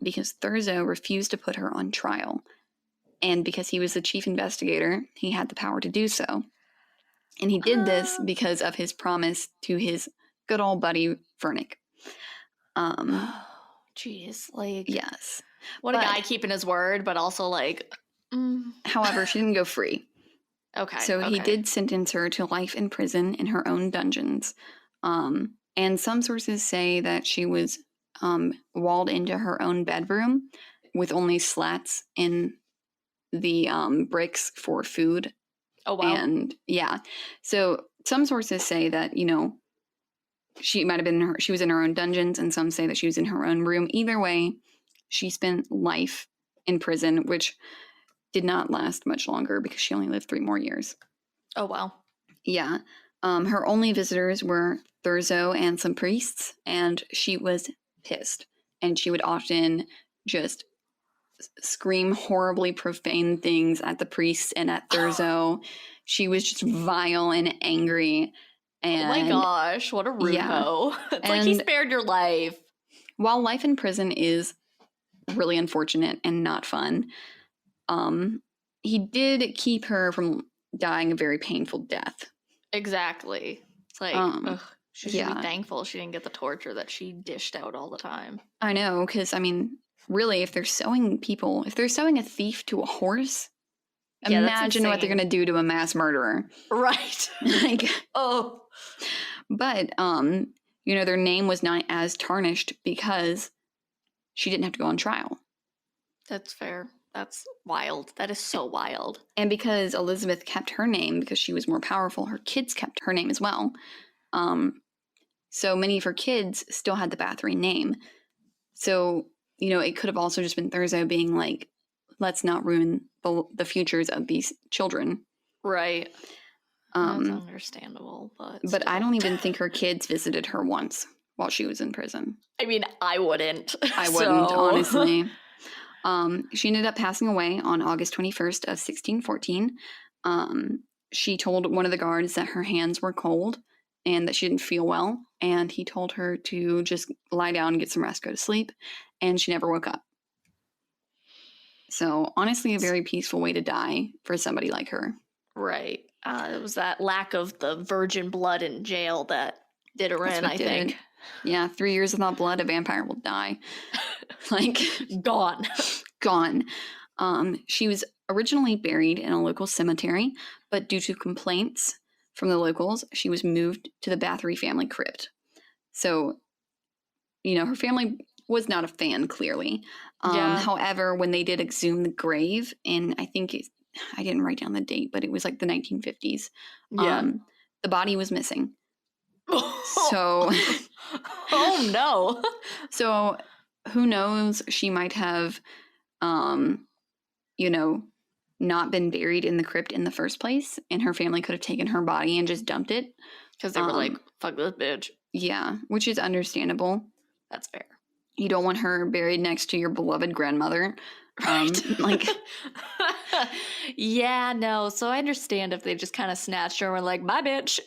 because Thurzo refused to put her on trial. And because he was the chief investigator, he had the power to do so. And he did this because of his promise to his good old buddy, Vernick. Jeez, like... Yes. What a guy keeping his word, but also, like... However, she didn't go free. Okay. So he did sentence her to life in prison in her own dungeons. And some sources say that she was walled into her own bedroom with only slats in the bricks for food. Oh, wow. And yeah. So some sources say that, you know, she might have been she was in her own dungeons, and some say that she was in her own room. Either way, she spent life in prison, which did not last much longer because she only lived 3 more years. Oh, wow. Yeah. Her only visitors were Thurzo and some priests, and she was pissed. And she would often just scream horribly profane things at the priests and at Thurzo. She was just vile and angry. And, oh my gosh, what a rude hoe. It's like he spared your life. While life in prison is really unfortunate and not fun, he did keep her from dying a very painful death. Exactly. It's like, she should be thankful she didn't get the torture that she dished out all the time. I know, because, I mean, really, if they're sewing a thief to a horse, imagine what they're going to do to a mass murderer. Right. Like, oh. But, you know, their name was not as tarnished because she didn't have to go on trial. That's fair. That's wild. That is so wild. And because Elizabeth kept her name because she was more powerful, her kids kept her name as well. So many of her kids still had the Bathory name. So, you know, it could have also just been Thurzo being like, let's not ruin the futures of these children. Right. That's understandable. But I don't even think her kids visited her once while she was in prison. I mean, I wouldn't. I wouldn't, honestly. She ended up passing away on August 21st of 1614. She told one of the guards that her hands were cold and that she didn't feel well. And he told her to just lie down and get some rest, go to sleep. And she never woke up. So honestly, a very peaceful way to die for somebody like her. Right. It was that lack of the virgin blood in jail that did her in, I think. Yeah, 3 years without blood, a vampire will die. Like, gone. Gone. She was originally buried in a local cemetery, but due to complaints from the locals, she was moved to the Bathory family crypt. So, you know, her family was not a fan, clearly. However, when they did exhume the grave, and I think I didn't write down the date, but it was like the 1950s. The body was missing. So, oh no. So, who knows? She might have, you know, not been buried in the crypt in the first place, and her family could have taken her body and just dumped it because they were like, "Fuck this bitch." Yeah, which is understandable. That's fair. You don't want her buried next to your beloved grandmother. Right. Yeah, no. So I understand if they just kind of snatched her and were like, bye, bitch.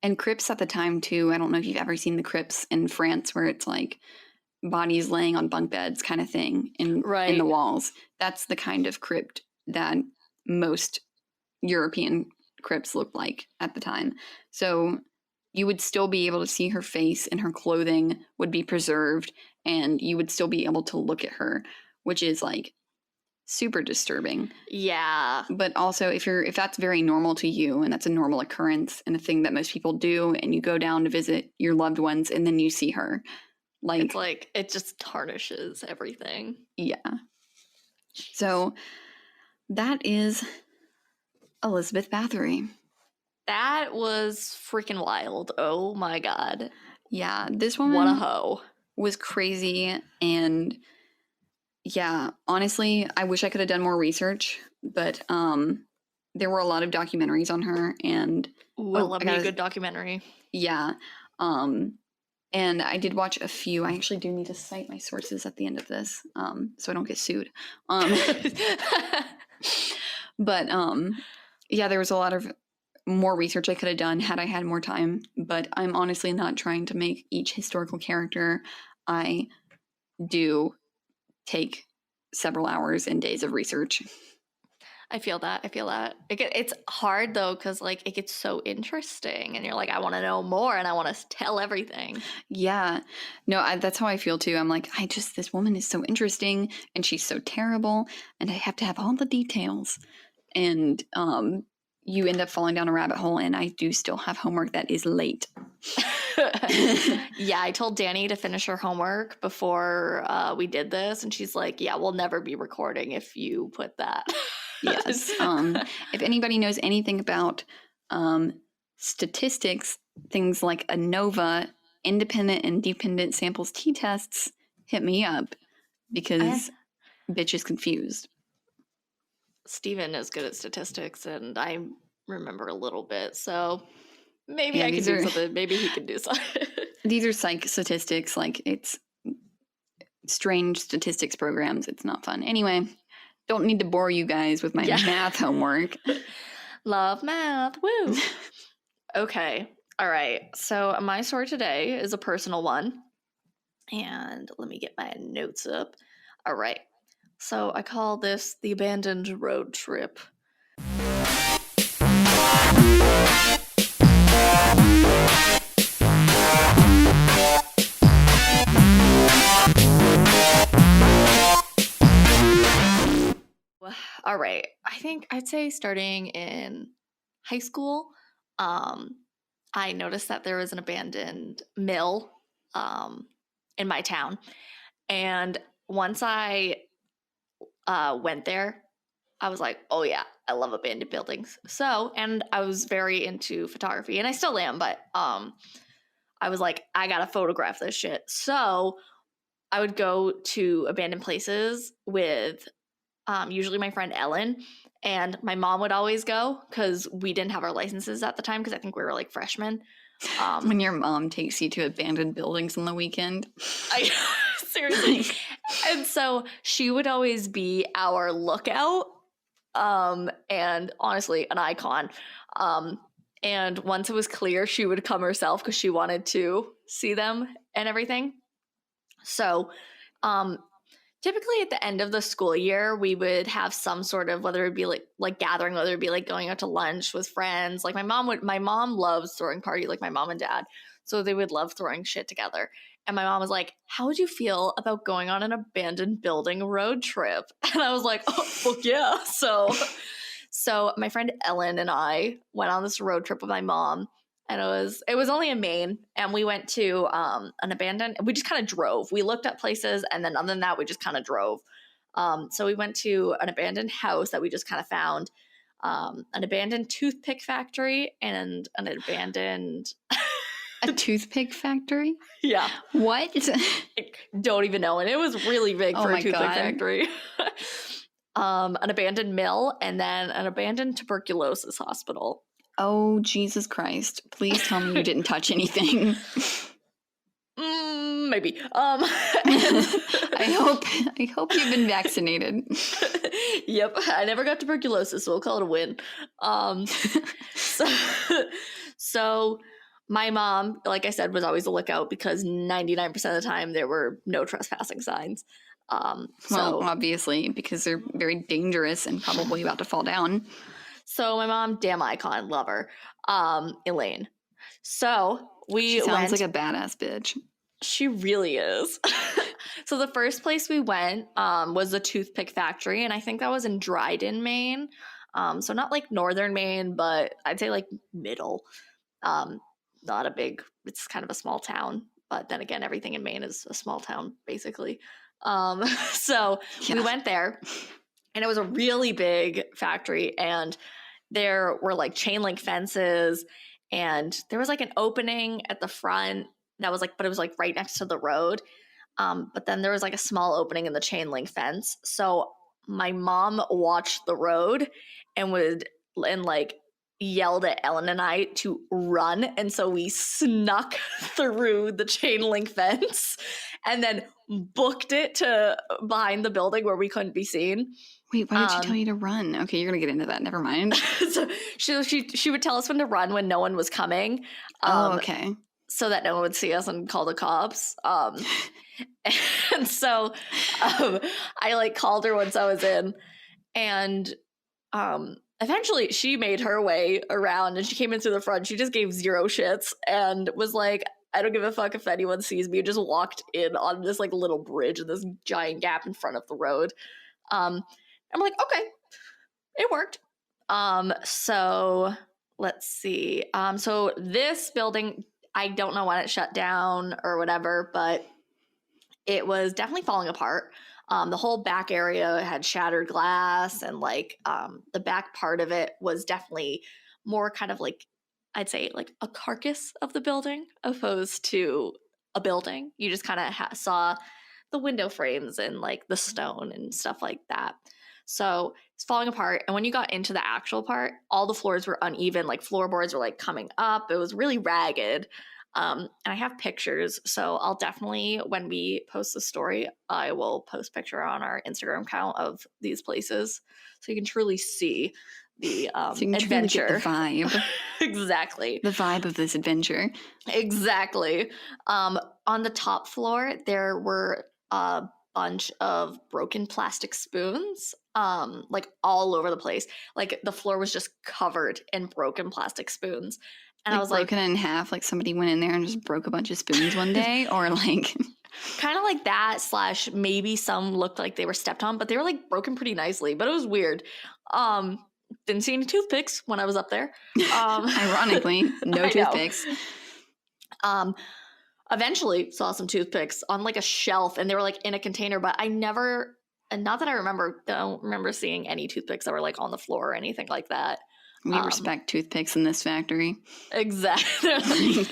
And crypts at the time, too. I don't know if you've ever seen the crypts in France where it's like bodies laying on bunk beds kind of thing in the walls. That's the kind of crypt that most European crypts looked like at the time. So you would still be able to see her face, and her clothing would be preserved, and you would still be able to look at her, which is like super disturbing. Yeah. But also if that's very normal to you, and that's a normal occurrence and a thing that most people do, and you go down to visit your loved ones and then you see her, like, it's like it just tarnishes everything. Yeah. So that is Elizabeth Bathory. That was freaking wild. Oh my god. Yeah, this woman, what a hoe, was crazy. And yeah, honestly, I wish I could have done more research, but there were a lot of documentaries on her, and I love me a good documentary. Yeah. And I did watch a few. I actually do need to cite my sources at the end of this, so I don't get sued. But yeah, there was a lot of more research I could have done had I had more time, but I'm honestly not trying to make each historical character. I do take several hours and days of research. I feel that. It's hard though, because like it gets so interesting, and you're like, I want to know more, and I want to tell everything. Yeah. No, that's how I feel too. I'm like, this woman is so interesting, and she's so terrible, and I have to have all the details. And you end up falling down a rabbit hole, and I do still have homework that is late. Yeah, I told Danni to finish her homework before we did this, and she's like, yeah, we'll never be recording if you put that. Yes. If anybody knows anything about statistics, things like ANOVA, independent and dependent samples t-tests, hit me up, because bitch is confused. Steven is good at statistics, and I remember a little bit, so maybe I can do something. Maybe he can do something. These are psych statistics, like it's strange statistics programs. It's not fun. Anyway, don't need to bore you guys with my math homework. Love math. Woo. Okay. All right. So my story today is a personal one. And let me get my notes up. All right. So I call this the abandoned road trip. All right. I think I'd say starting in high school, I noticed that there was an abandoned mill in my town. And once I went there, I was like, oh yeah, I love abandoned buildings. So, and I was very into photography, and I still am, but I was like, I gotta photograph this shit. So I would go to abandoned places with usually my friend Ellen, and my mom would always go because we didn't have our licenses at the time, because I think we were like freshmen. When your mom takes you to abandoned buildings on the weekend. Seriously. And so she would always be our lookout, and honestly an icon. And once it was clear, she would come herself because she wanted to see them and everything. So typically at the end of the school year, we would have some sort of, whether it be like gathering, whether it be like going out to lunch with friends. Like my mom loves throwing parties, like my mom and dad. So they would love throwing shit together. And my mom was like, how would you feel about going on an abandoned building road trip? And I was like, oh, fuck yeah. So my friend Ellen and I went on this road trip with my mom. And it was only in Maine, and we went to an abandoned. We just kind of drove. We looked at places, and then other than that, we just kind of drove. So we went to an abandoned house that we just kind of found, an abandoned toothpick factory, and an abandoned a toothpick factory. Yeah. What? I don't even know, and it was really big for a toothpick factory. An abandoned mill, and then an abandoned tuberculosis hospital. Oh, Jesus Christ. Please tell me you didn't touch anything. Maybe. I hope you've been vaccinated. Yep. I never got tuberculosis, so we'll call it a win. So my mom, like I said, was always a lookout because 99% of the time there were no trespassing signs. Well, obviously, because they're very dangerous and probably about to fall down. So my mom, damn icon, love her, Elaine. So she sounds like a badass bitch. She really is. So the first place we went was the Toothpick Factory, and I think that was in Dryden, Maine. So not like northern Maine, but I'd say like middle. Not a big, it's kind of a small town, but then again, everything in Maine is a small town, basically. So we went there, and it was a really big factory, and there were like chain link fences, and there was like an opening at the front that was like, but it was like right next to the road. But then there was like a small opening in the chain link fence. So my mom watched the road and like, yelled at Ellen and I to run. And so we snuck through the chain link fence and then booked it to behind the building where we couldn't be seen. Wait, why did she tell you to run? Okay, you're going to get into that. Never mind. So she would tell us when to run when no one was coming. Okay. So that no one would see us and call the cops. And so I like called her once I was in, and eventually she made her way around and she came in through the front. She just gave zero shits and was like, I don't give a fuck if anyone sees me. Just walked in on this like little bridge and this giant gap in front of the road. I'm like, okay, it worked. So let's see. So this building, I don't know when it shut down or whatever, but it was definitely falling apart. The whole back area had shattered glass, and like the back part of it was definitely more kind of like, I'd say like a carcass of the building opposed to a building. You just kind of saw the window frames and like the stone and stuff like that. So it's falling apart. And when you got into the actual part, all the floors were uneven. Like floorboards were like coming up. It was really ragged. And I have pictures. So I'll definitely, when we post the story, I will post a picture on our Instagram account of these places. So you can truly see the so you can adventure. Truly get the vibe. Exactly. The vibe of this adventure. Exactly. On the top floor, there were a bunch of broken plastic spoons, like all over the place. Like the floor was just covered in broken plastic spoons. And like I was broken in half, like somebody went in there and just broke a bunch of spoons one day, or like kind of like that, / maybe some looked like they were stepped on, but they were like broken pretty nicely. But it was weird. Didn't see any toothpicks when I was up there. Ironically, no toothpicks. Eventually saw some toothpicks on like a shelf, and they were like in a container, but I never, and not that I don't remember seeing any toothpicks that were like on the floor or anything like that. We respect toothpicks in this factory. Exactly.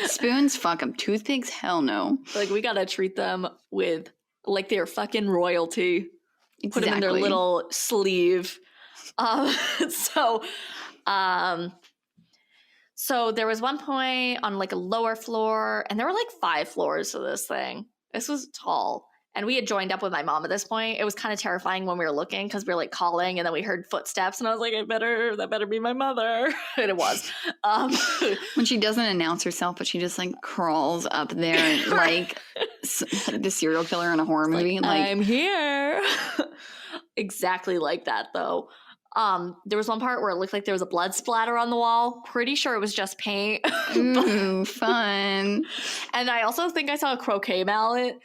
Spoons, fuck them. Toothpicks, hell no. Like, we gotta treat them with like they're fucking royalty. Exactly. Put them in their little sleeve. So there was one point on like a lower floor, and there were like 5 floors to this thing. This was tall. And we had joined up with my mom at this point. It was kind of terrifying when we were looking because we were like calling, and then we heard footsteps, and I was like, that better be my mother. And it was. When she doesn't announce herself, but she just like crawls up there like the serial killer in a horror movie. Like, I'm here. Exactly like that, though. There was one part where it looked like there was a blood splatter on the wall. Pretty sure it was just paint. Ooh, fun. And I also think I saw a croquet mallet.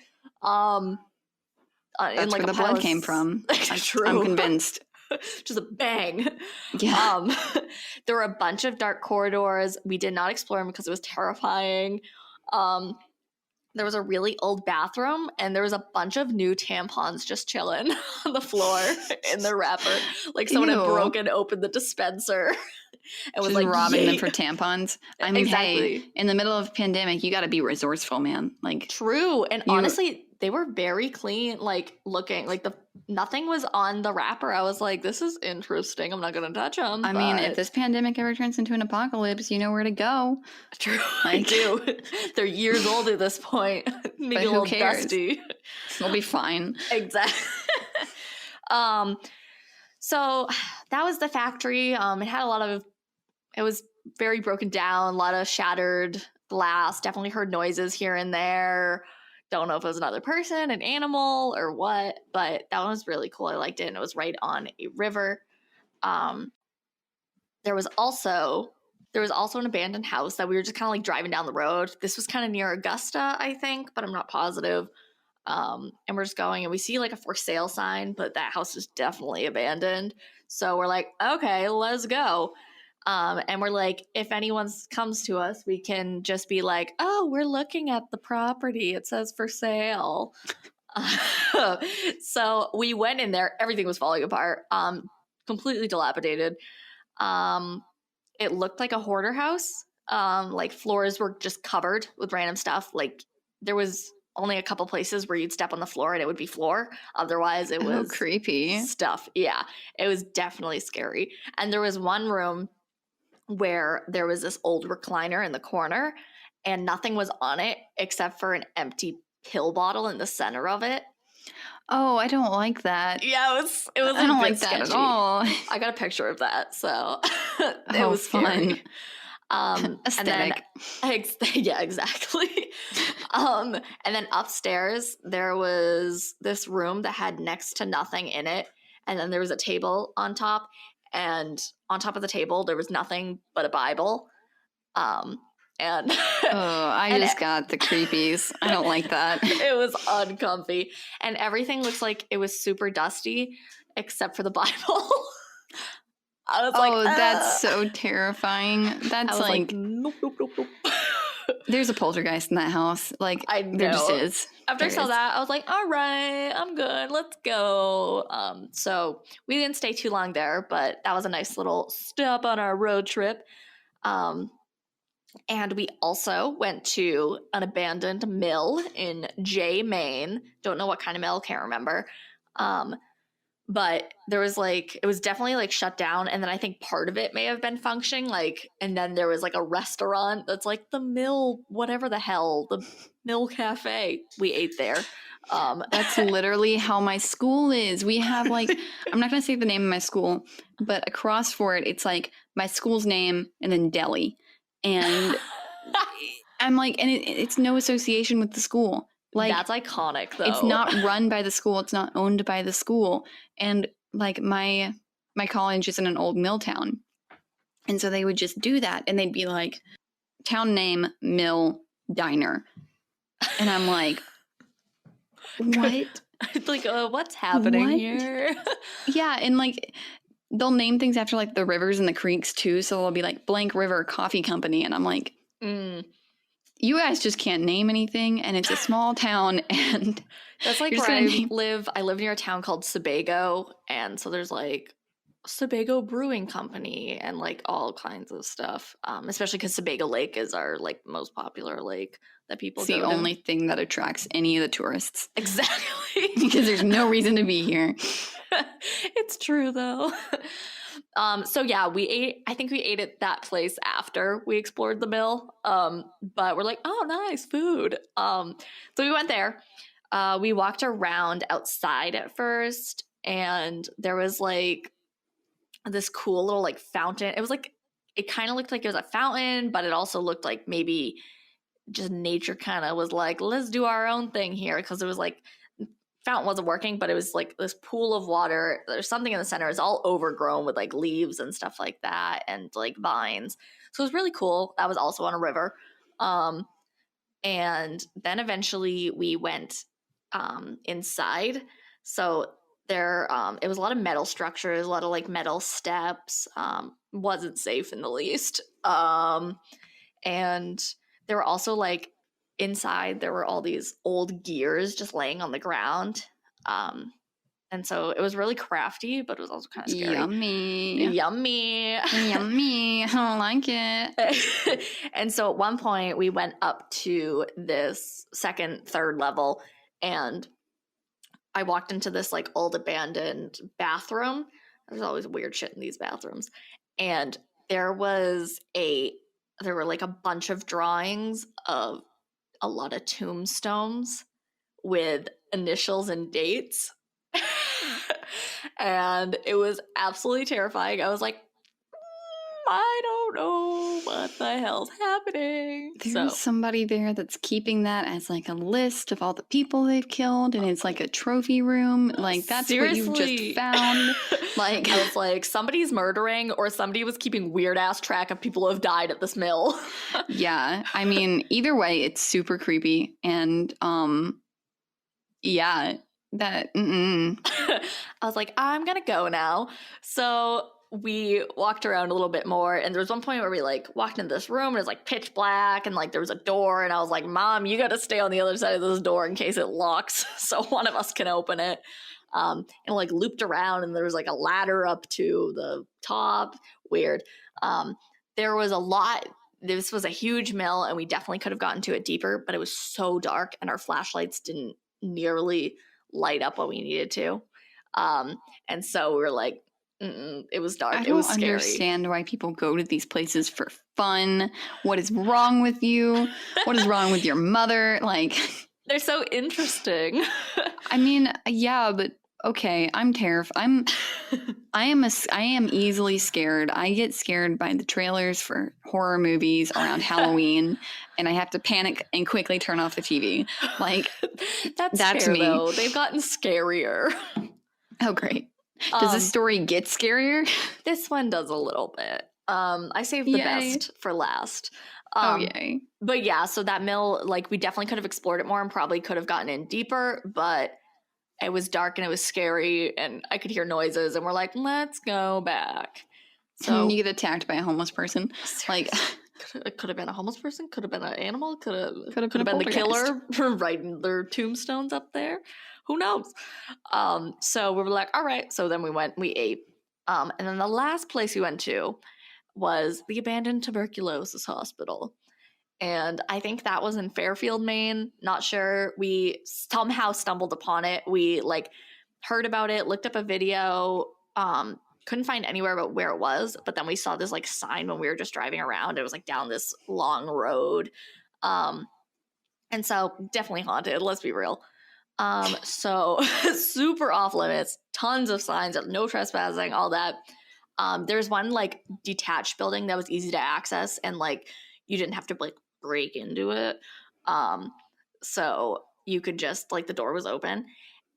That's in like where the blood came from. True. I'm convinced. Just a bang. Yeah. There were a bunch of dark corridors. We did not explore them because it was terrifying. There was a really old bathroom, and there was a bunch of new tampons just chilling on the floor in their wrapper. Like someone had broken open the dispenser and was like robbing them for tampons. I mean, exactly. Hey, in the middle of a pandemic, you got to be resourceful, man. Like, true. And honestly, they were very clean, like looking like nothing was on the wrapper. I was like, this is interesting. I'm not going to touch them. I mean, if this pandemic ever turns into an apocalypse, you know where to go. True. Like, I do. They're years old at this point. Maybe a little dusty. We'll be fine. Exactly. So that was the factory. It had it was very broken down, a lot of shattered glass, definitely heard noises here and there. Don't know if it was another person, an animal, or what, but that one was really cool. I liked it, and it was right on a river. There was also an abandoned house that we were just kind of like driving down the road. This was kind of near Augusta, I think, but I'm not positive. And we're just going, and we see like a for sale sign, but that house is definitely abandoned. So we're like, okay, let's go. And we're like, if anyone comes to us, we can just be like, oh, we're looking at the property. It says for sale. So we went in there. Everything was falling apart, completely dilapidated. It looked like a hoarder house. Like floors were just covered with random stuff. Like there was only a couple places where you'd step on the floor and it would be floor. Otherwise, it was creepy stuff. Yeah, it was definitely scary. And there was one room where there was this old recliner in the corner and nothing was on it except for an empty pill bottle in the center of it. Oh, I don't like that. Yeah, it was I don't like that at all. I got a picture of that, so it Oh, was scary. fun. Aesthetic. And then, yeah, exactly. And then upstairs there was this room that had next to nothing in it, and then there was a table on top, and on top of the table there was nothing but a Bible. And I just got the creepies. I don't like that. It was uncomfy, and everything looks like it was super dusty except for the Bible. I was like, that's so terrifying. That's like nope. there's a poltergeist in that house. Like, I know. There just is. After I saw that, I was like, all right, I'm good. Let's go. So we didn't stay too long there, but that was a nice little stop on our road trip. And we also went to an abandoned mill in Jay, Maine. Don't know what kind of mill, can't remember. But there was like, it was definitely like shut down. And then I think part of it may have been functioning. Like, and then there was like a restaurant that's like the mill, whatever the hell, the Mill Cafe. We ate there. That's literally how my school is. We have like, I'm not going to say the name of my school, but across for it, it's like my school's name and then deli. And I'm like, and it's no association with the school. Like, that's iconic, though. It's not run by the school. It's not owned by the school. And like my college is in an old mill town. And so they would just do that. And they'd be like, town name, mill, diner. And I'm like, what? Like, what's happening here? Yeah. And like, they'll name things after like the rivers and the creeks too. So they'll be like Blank River Coffee Company. And I'm like, you guys just can't name anything. And it's a small town. And that's like where I live. I live near a town called Sebago. And so there's like Sebago Brewing Company and like all kinds of stuff. Especially because Sebago Lake is our like most popular lake that people go to. It's the only thing that attracts any of the tourists. Exactly. Because there's no reason to be here. It's true though. So yeah, I think we ate at that place after we explored the mill. But we're like, oh, nice food. So we went there. We walked around outside at first, and there was like this cool little like fountain. It was like, it kind of looked like it was a fountain, but it also looked like maybe just nature kind of was like, let's do our own thing here. Because it was like, fountain wasn't working, but it was like this pool of water. There's something in the center. It's all overgrown with like leaves and stuff like that, and like vines. So it was really cool. That was also on a river. And then eventually we went inside. So there, it was a lot of metal structures, a lot of like metal steps. Wasn't safe in the least. And there were also like, inside there were all these old gears just laying on the ground, and so it was really crafty, but it was also kind of scary. Yummy I don't like it. And so at one point we went up to this third level, and I walked into this like old abandoned bathroom. There's always weird shit in these bathrooms, and there were like a bunch of drawings of a lot of tombstones with initials and dates. And it was absolutely terrifying. I was like, I don't know what the hell's happening. There's somebody there that's keeping that as like a list of all the people they've killed, and it's like a trophy room. Like, that's seriously what you just found. Like, I was like, somebody's murdering, or somebody was keeping weird ass track of people who have died at this mill. Yeah, I mean, either way, it's super creepy, and yeah, that. I was like, I'm gonna go now. So we walked around a little bit more, and there was one point where we like walked into this room and it was like pitch black, and like there was a door, and I was like, Mom, you gotta stay on the other side of this door in case it locks so one of us can open it. And like looped around, and there was like a ladder up to the top. Weird. There was a lot this was a huge mill, and we definitely could have gotten to it deeper, but it was so dark, and our flashlights didn't nearly light up what we needed to. And so we were like, it was dark. It was scary. I don't understand why people go to these places for fun. What is wrong with you? What is wrong with your mother? Like, they're so interesting. I mean, yeah, but okay, I'm terrified. I am easily scared. I get scared by the trailers for horror movies around Halloween, and I have to panic and quickly turn off the TV. Like, that's fair, me. Though. They've gotten scarier. Oh, great. Does this story get scarier? This one does a little bit. I saved the best for last. Oh, yay. But yeah, so that mill, like, we definitely could have explored it more and probably could have gotten in deeper, but it was dark and it was scary and I could hear noises, and we're like, let's go back. So you get attacked by a homeless person. Like, it could have been a homeless person, could have been an animal, could have been the killer writing their tombstones up there. Who knows? So we were like, all right. So then we ate. And then the last place we went to was the abandoned tuberculosis hospital. And I think that was in Fairfield, Maine. Not sure. We somehow stumbled upon it. We like heard about it, looked up a video, couldn't find anywhere but where it was. But then we saw this like sign when we were just driving around. It was like down this long road. And so definitely haunted, let's be real. So super off limits, tons of signs of no trespassing, all that. There's one like detached building that was easy to access and like you didn't have to like break into it. So you could just like the door was open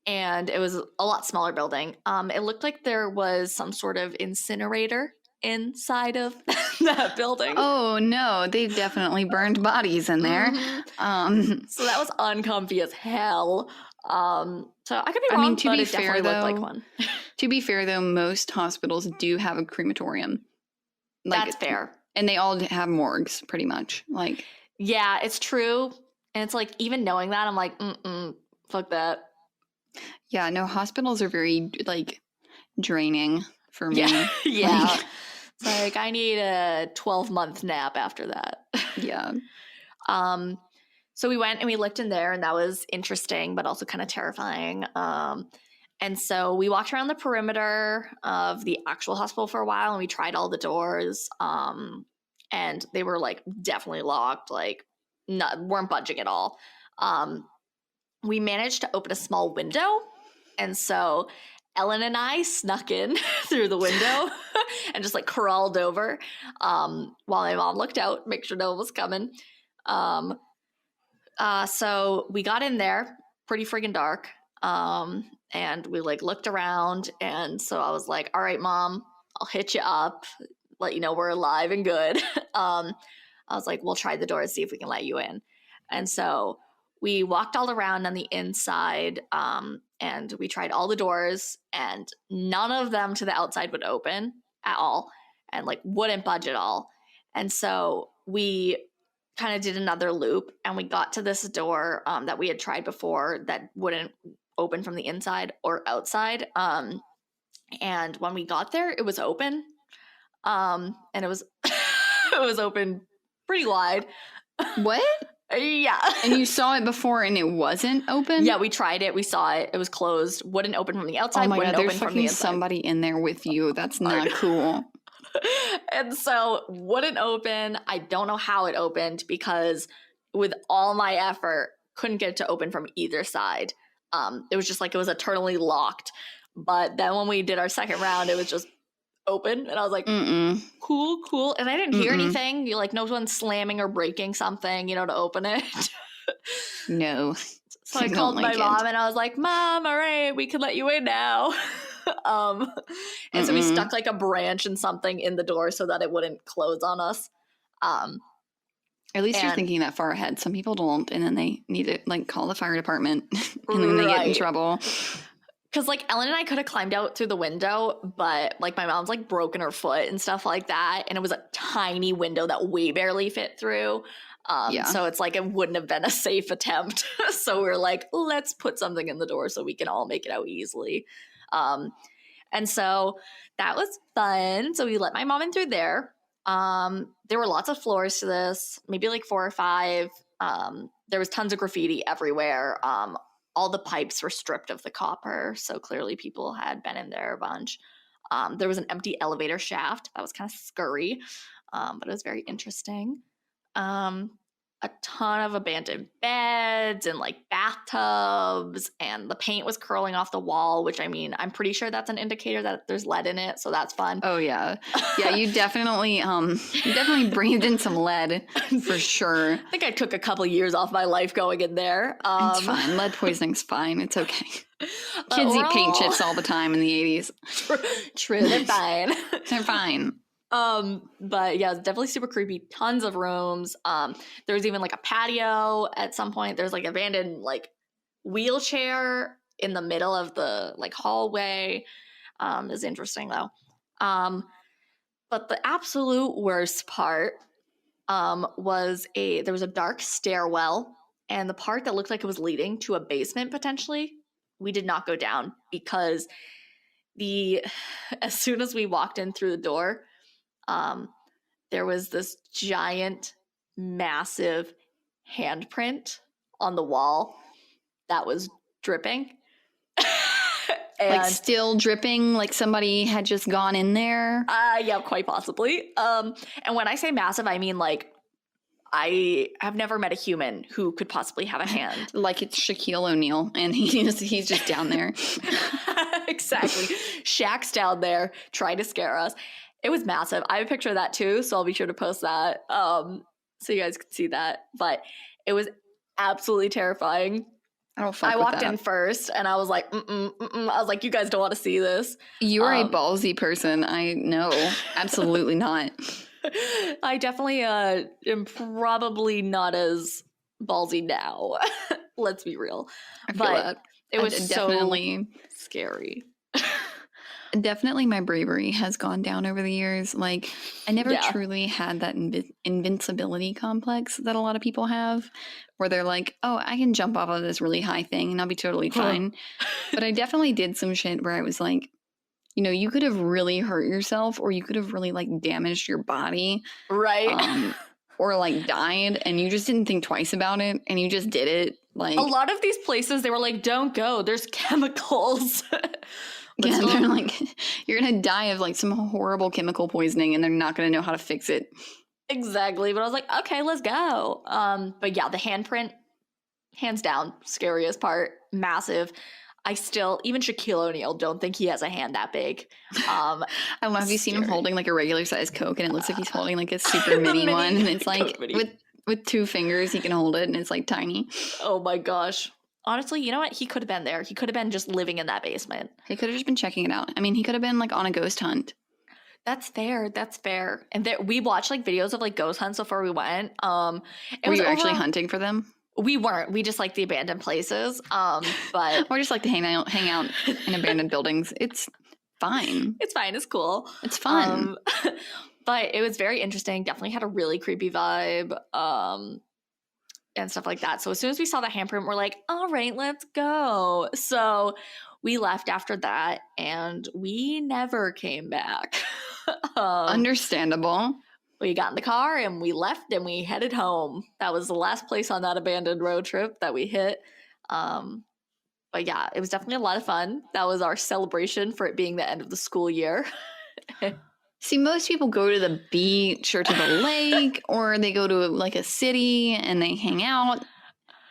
and it was a lot smaller building. It looked like there was some sort of incinerator inside of that building. Oh no, they definitely burned bodies in there. So that was uncomfy as hell. So I could be wrong, but it definitely looked like one. To be fair though, most hospitals do have a crematorium. Like, that's fair. And they all have morgues pretty much. Like, yeah, it's true. And it's like, even knowing that, I'm like, fuck that. Yeah, no, hospitals are very like draining for me. Yeah. Like, it's like I need a 12-month nap after that. Yeah. So we went and we looked in there, and that was interesting, but also kind of terrifying. And so we walked around the perimeter of the actual hospital for a while, and we tried all the doors. And they were like definitely locked, like weren't budging at all. We managed to open a small window, and so Ellen and I snuck in through the window and just like crawled over while my mom looked out, make sure no one was coming. So we got in there, pretty friggin' dark, and we like looked around, and so I was like, all right, Mom, I'll hit you up, let you know we're alive and good. I was like, we'll try the doors, see if we can let you in. And so we walked all around on the inside, and we tried all the doors, and none of them to the outside would open at all, and like wouldn't budge at all. And so we kind of did another loop, and we got to this door that we had tried before that wouldn't open from the inside or outside. And when we got there, it was open, and it was it was open pretty wide. What? Yeah. And you saw it before and it wasn't open? Yeah, we tried it. We saw it. It was closed. Wouldn't open from the outside. Oh my wouldn't God, open there's from the fucking inside. somebody in there with you. That's not cool. And so wouldn't open. I don't know how it opened because with all my effort, couldn't get it to open from either side. It was just like it was eternally locked. But then when we did our second round, it was just open, and I was like, cool. And I didn't hear anything. You like no one slamming or breaking something, to open it. No. So I called my mom and I was like, Mom, all right, we can let you in now. And so we stuck like a branch and something in the door so that it wouldn't close on us. At least you're thinking that far ahead. Some people don't, and then they need to like call the fire department, and then they get in trouble. Because like Ellen and I could have climbed out through the window, but like my mom's like broken her foot and stuff like that, and it was a tiny window that we barely fit through. So it's like it wouldn't have been a safe attempt. So we're like, let's put something in the door so we can all make it out easily. And so that was fun. So we let my mom in through there. There were lots of floors to this, maybe like 4 or 5. There was tons of graffiti everywhere. All the pipes were stripped of the copper, so clearly people had been in there a bunch. There was an empty elevator shaft. That was kind of scurry, but it was very interesting. A ton of abandoned beds and like bathtubs, and the paint was curling off the wall, which I mean, I'm pretty sure that's an indicator that there's lead in it, so that's fun. Oh yeah. Yeah, you definitely breathed in some lead for sure. I think I took a couple years off my life going in there. It's fine. Lead poisoning's fine. It's okay. Kids eat paint chips all the time in the 80s. True, they're fine. They're fine. But yeah, it's definitely super creepy. Tons of rooms. There was even like a patio at some point. There's like abandoned like wheelchair in the middle of the like hallway. Is interesting though. But the absolute worst part was there was a dark stairwell, and the part that looked like it was leading to a basement potentially, we did not go down because as soon as we walked in through the door, there was this giant, massive handprint on the wall that was dripping. Like still dripping, like somebody had just gone in there? Yeah, quite possibly. And when I say massive, I mean like I have never met a human who could possibly have a hand. Like it's Shaquille O'Neal, and he's just down there. Exactly. Shaq's down there trying to scare us. It was massive. I have a picture of that too, so I'll be sure to post that so you guys can see that. But it was absolutely terrifying. I walked in first, and I was like, I was like, you guys don't want to see this. You're a ballsy person. I know. Absolutely not. I definitely am probably not as ballsy now. Let's be real. I feel that. It was definitely so scary. Definitely my bravery has gone down over the years. Like, I never truly had that invincibility complex that a lot of people have, where they're like, oh, I can jump off of this really high thing and I'll be totally fine. But I definitely did some shit where I was like, you know, you could have really hurt yourself, or you could have really like damaged your body. Right. Or like died, and you just didn't think twice about it, and you just did it. Like, a lot of these places, they were like, don't go. There's chemicals. Yeah, they're like, you're going to die of like some horrible chemical poisoning, and they're not going to know how to fix it. Exactly. But I was like, okay, let's go. But yeah, the handprint, hands down, scariest part, massive. I still, even Shaquille O'Neal, don't think he has a hand that big. I don't know, have you seen him holding like a regular size Coke, and it looks like he's holding like a super mini one, and it's like with 2 fingers he can hold it, and it's like tiny. Oh my gosh. Honestly, you know what? He could have been there. He could have been just living in that basement. He could have just been checking it out. I mean, he could have been like on a ghost hunt. That's fair. That's fair. And we watched like videos of like ghost hunts before we went. Were you actually hunting for them? We weren't. We just like the abandoned places. But or just like to hang out in abandoned buildings. It's fine. It's fine. It's cool. It's fun. But it was very interesting. Definitely had a really creepy vibe. And stuff like that. So as soon as we saw the handprint, we're like, all right, let's go. So we left after that, and we never came back. Understandable. We got in the car and we left and we headed home. That was the last place on that abandoned road trip that we hit. But yeah, it was definitely a lot of fun. That was our celebration for it being the end of the school year. See, most people go to the beach or to the lake, or they go to like a city and they hang out.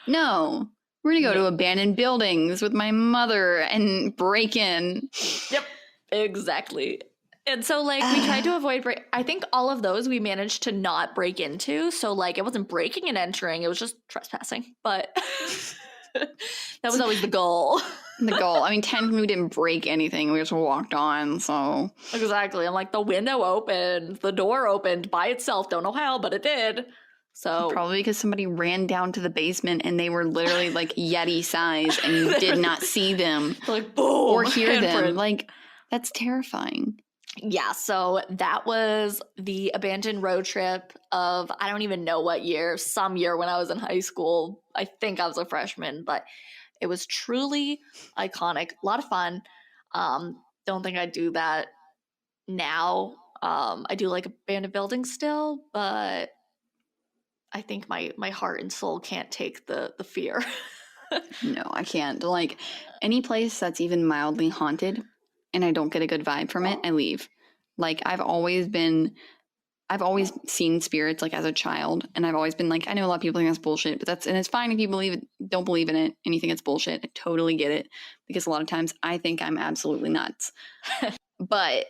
No, we're going to go to abandoned buildings with my mother and break in. Yep, exactly. And so like we tried to avoid I think all of those we managed to not break into. So like it wasn't breaking and entering. It was just trespassing. But that was always the goal. The goal. I mean, technically we didn't break anything. We just walked on, so. Exactly. I'm like, the window opened. The door opened by itself. Don't know how, but it did. So probably because somebody ran down to the basement and they were literally like Yeti size and you did not see them. Like, boom. Or hear them. Like, that's terrifying. Yeah, so that was the abandoned road trip of, I don't even know what year, some year when I was in high school. I think I was a freshman, but it was truly iconic. A lot of fun. Don't think I'd do that now I do like abandoned buildings still, but I think my heart and soul can't take the fear. No, I can't. Like, any place that's even mildly haunted and I don't get a good vibe from it, I leave. Like, I've always seen spirits, like, as a child, and I've always been like, I know a lot of people think that's bullshit, but and it's fine if you don't believe in it and you think it's bullshit. I totally get it, because a lot of times I think I'm absolutely nuts. But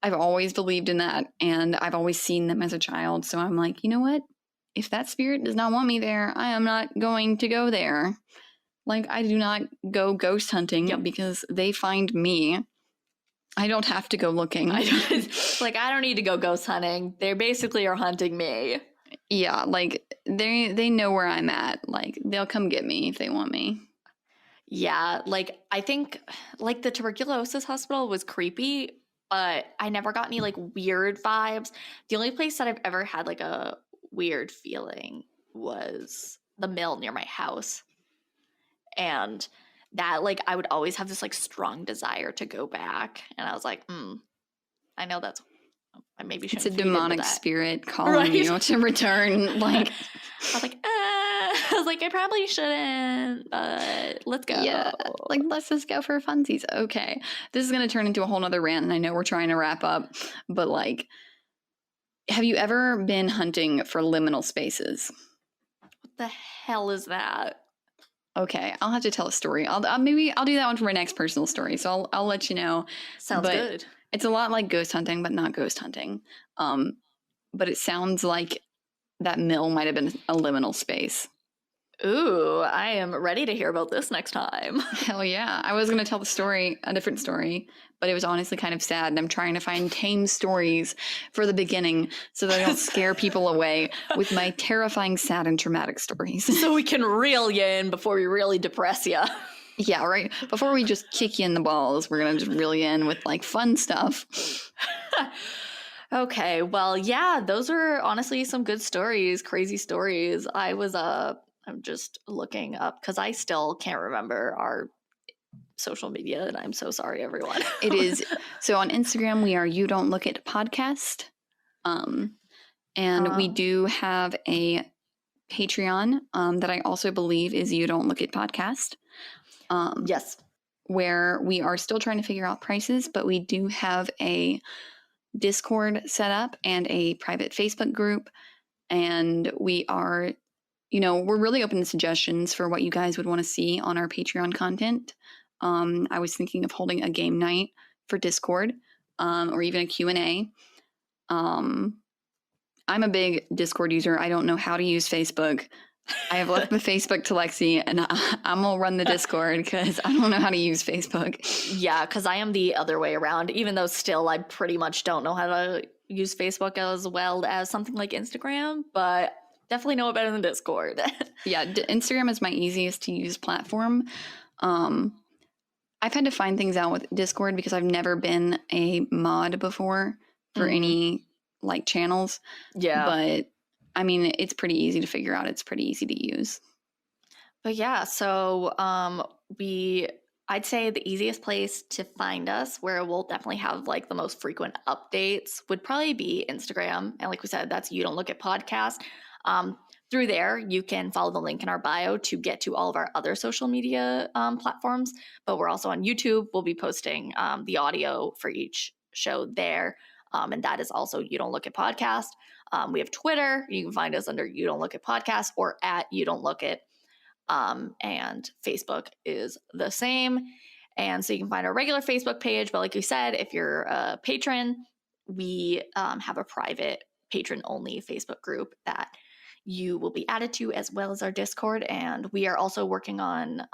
I've always believed in that, and I've always seen them as a child, so I'm like, you know what? If that spirit does not want me there, I am not going to go there. Like, I do not go ghost hunting because they find me. I don't have to go looking. I don't need to go ghost hunting. They basically are hunting me. Yeah, like, they know where I'm at. Like, they'll come get me if they want me. Yeah, like, I think, like, the tuberculosis hospital was creepy, but I never got any, like, weird vibes. The only place that I've ever had, like, a weird feeling was the mill near my house. And that, like, I would always have this, like, strong desire to go back. And I was like, I know I maybe shouldn't. It's a demonic spirit calling you to return. Like, I was like, I probably shouldn't, but let's go. Yeah, like, let's just go for funsies. Okay. This is going to turn into a whole nother rant, and I know we're trying to wrap up, but, like, have you ever been hunting for liminal spaces? What the hell is that? Okay, I'll have to tell a story. I'll do that one for my next personal story. So I'll let you know. Sounds good. It's a lot like ghost hunting, but not ghost hunting. But it sounds like that mill might have been a liminal space. Ooh, I am ready to hear about this next time. Hell yeah. I was going to tell a different story, but it was honestly kind of sad. And I'm trying to find tame stories for the beginning so that I don't scare people away with my terrifying, sad, and traumatic stories. So we can reel you in before we really depress you. Yeah, right. Before we just kick you in the balls, we're going to just reel you in with, like, fun stuff. Okay, well, yeah, those are honestly some good stories, crazy stories. I'm just looking up because I still can't remember our social media, and I'm so sorry, everyone. It is. So on Instagram, we are You Don't Look It Podcast. And we do have a Patreon that I also believe is You Don't Look It Podcast. Yes. Where we are still trying to figure out prices, but we do have a Discord set up and a private Facebook group. And we are, we're really open to suggestions for what you guys would want to see on our Patreon content. I was thinking of holding a game night for Discord, or even a Q&A. I'm a big Discord user. I don't know how to use Facebook. I have left my Facebook to Lexie, and I'm going to run the Discord because I don't know how to use Facebook. Yeah, because I am the other way around, even though still I pretty much don't know how to use Facebook as well as something like Instagram, but definitely know it better than Discord. Yeah, Instagram is my easiest to use platform. I've had to find things out with Discord because I've never been a mod before for any, like, channels. Yeah. But I mean, it's pretty easy to figure out. It's pretty easy to use. But yeah, so I'd say the easiest place to find us, where we'll definitely have, like, the most frequent updates, would probably be Instagram. And like we said, that's You Don't Look At Podcast. Through there, you can follow the link in our bio to get to all of our other social media platforms. But we're also on YouTube. We'll be posting the audio for each show there. And that is also You Don't Look At Podcast. We have Twitter. You can find us under You Don't Look At Podcast or at You Don't Look It. And Facebook is the same. And so you can find our regular Facebook page. But like you said, if you're a patron, we have a private patron-only Facebook group that you will be added to, as well as our Discord. And we are also working on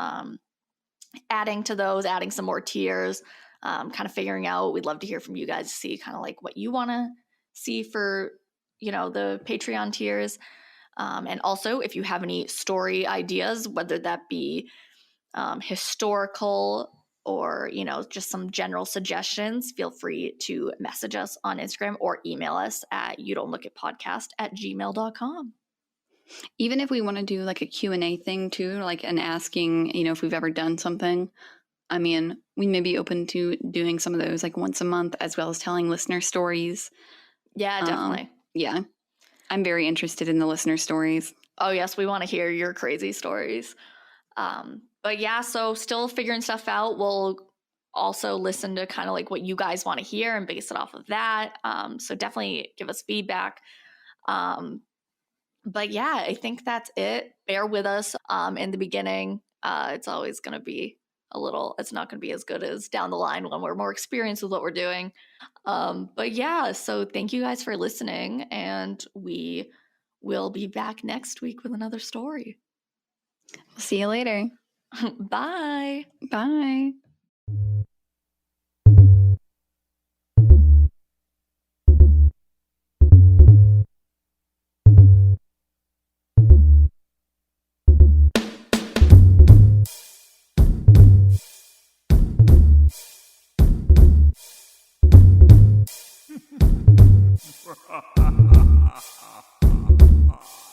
adding to those, adding some more tiers, kind of figuring out. We'd love to hear from you guys to see kind of like what you want to see for, the Patreon tiers. And also, if you have any story ideas, whether that be historical or, just some general suggestions, feel free to message us on Instagram or email us at youdon'tlookitpodcast@gmail.com. Even if we want to do, like, a Q&A thing too, like an asking, if we've ever done something, I mean, we may be open to doing some of those like once a month, as well as telling listener stories. Yeah, definitely. Yeah. I'm very interested in the listener stories. Oh, yes, we want to hear your crazy stories. But yeah, so still figuring stuff out. We'll also listen to kind of like what you guys want to hear and base it off of that. So definitely give us feedback. But yeah, I think that's it. Bear with us in the beginning. It's always going to be it's not going to be as good as down the line when we're more experienced with what we're doing. But yeah, so thank you guys for listening, and we will be back next week with another story. We'll see you later. Bye. Bye. Ha ha ha ha ha ha.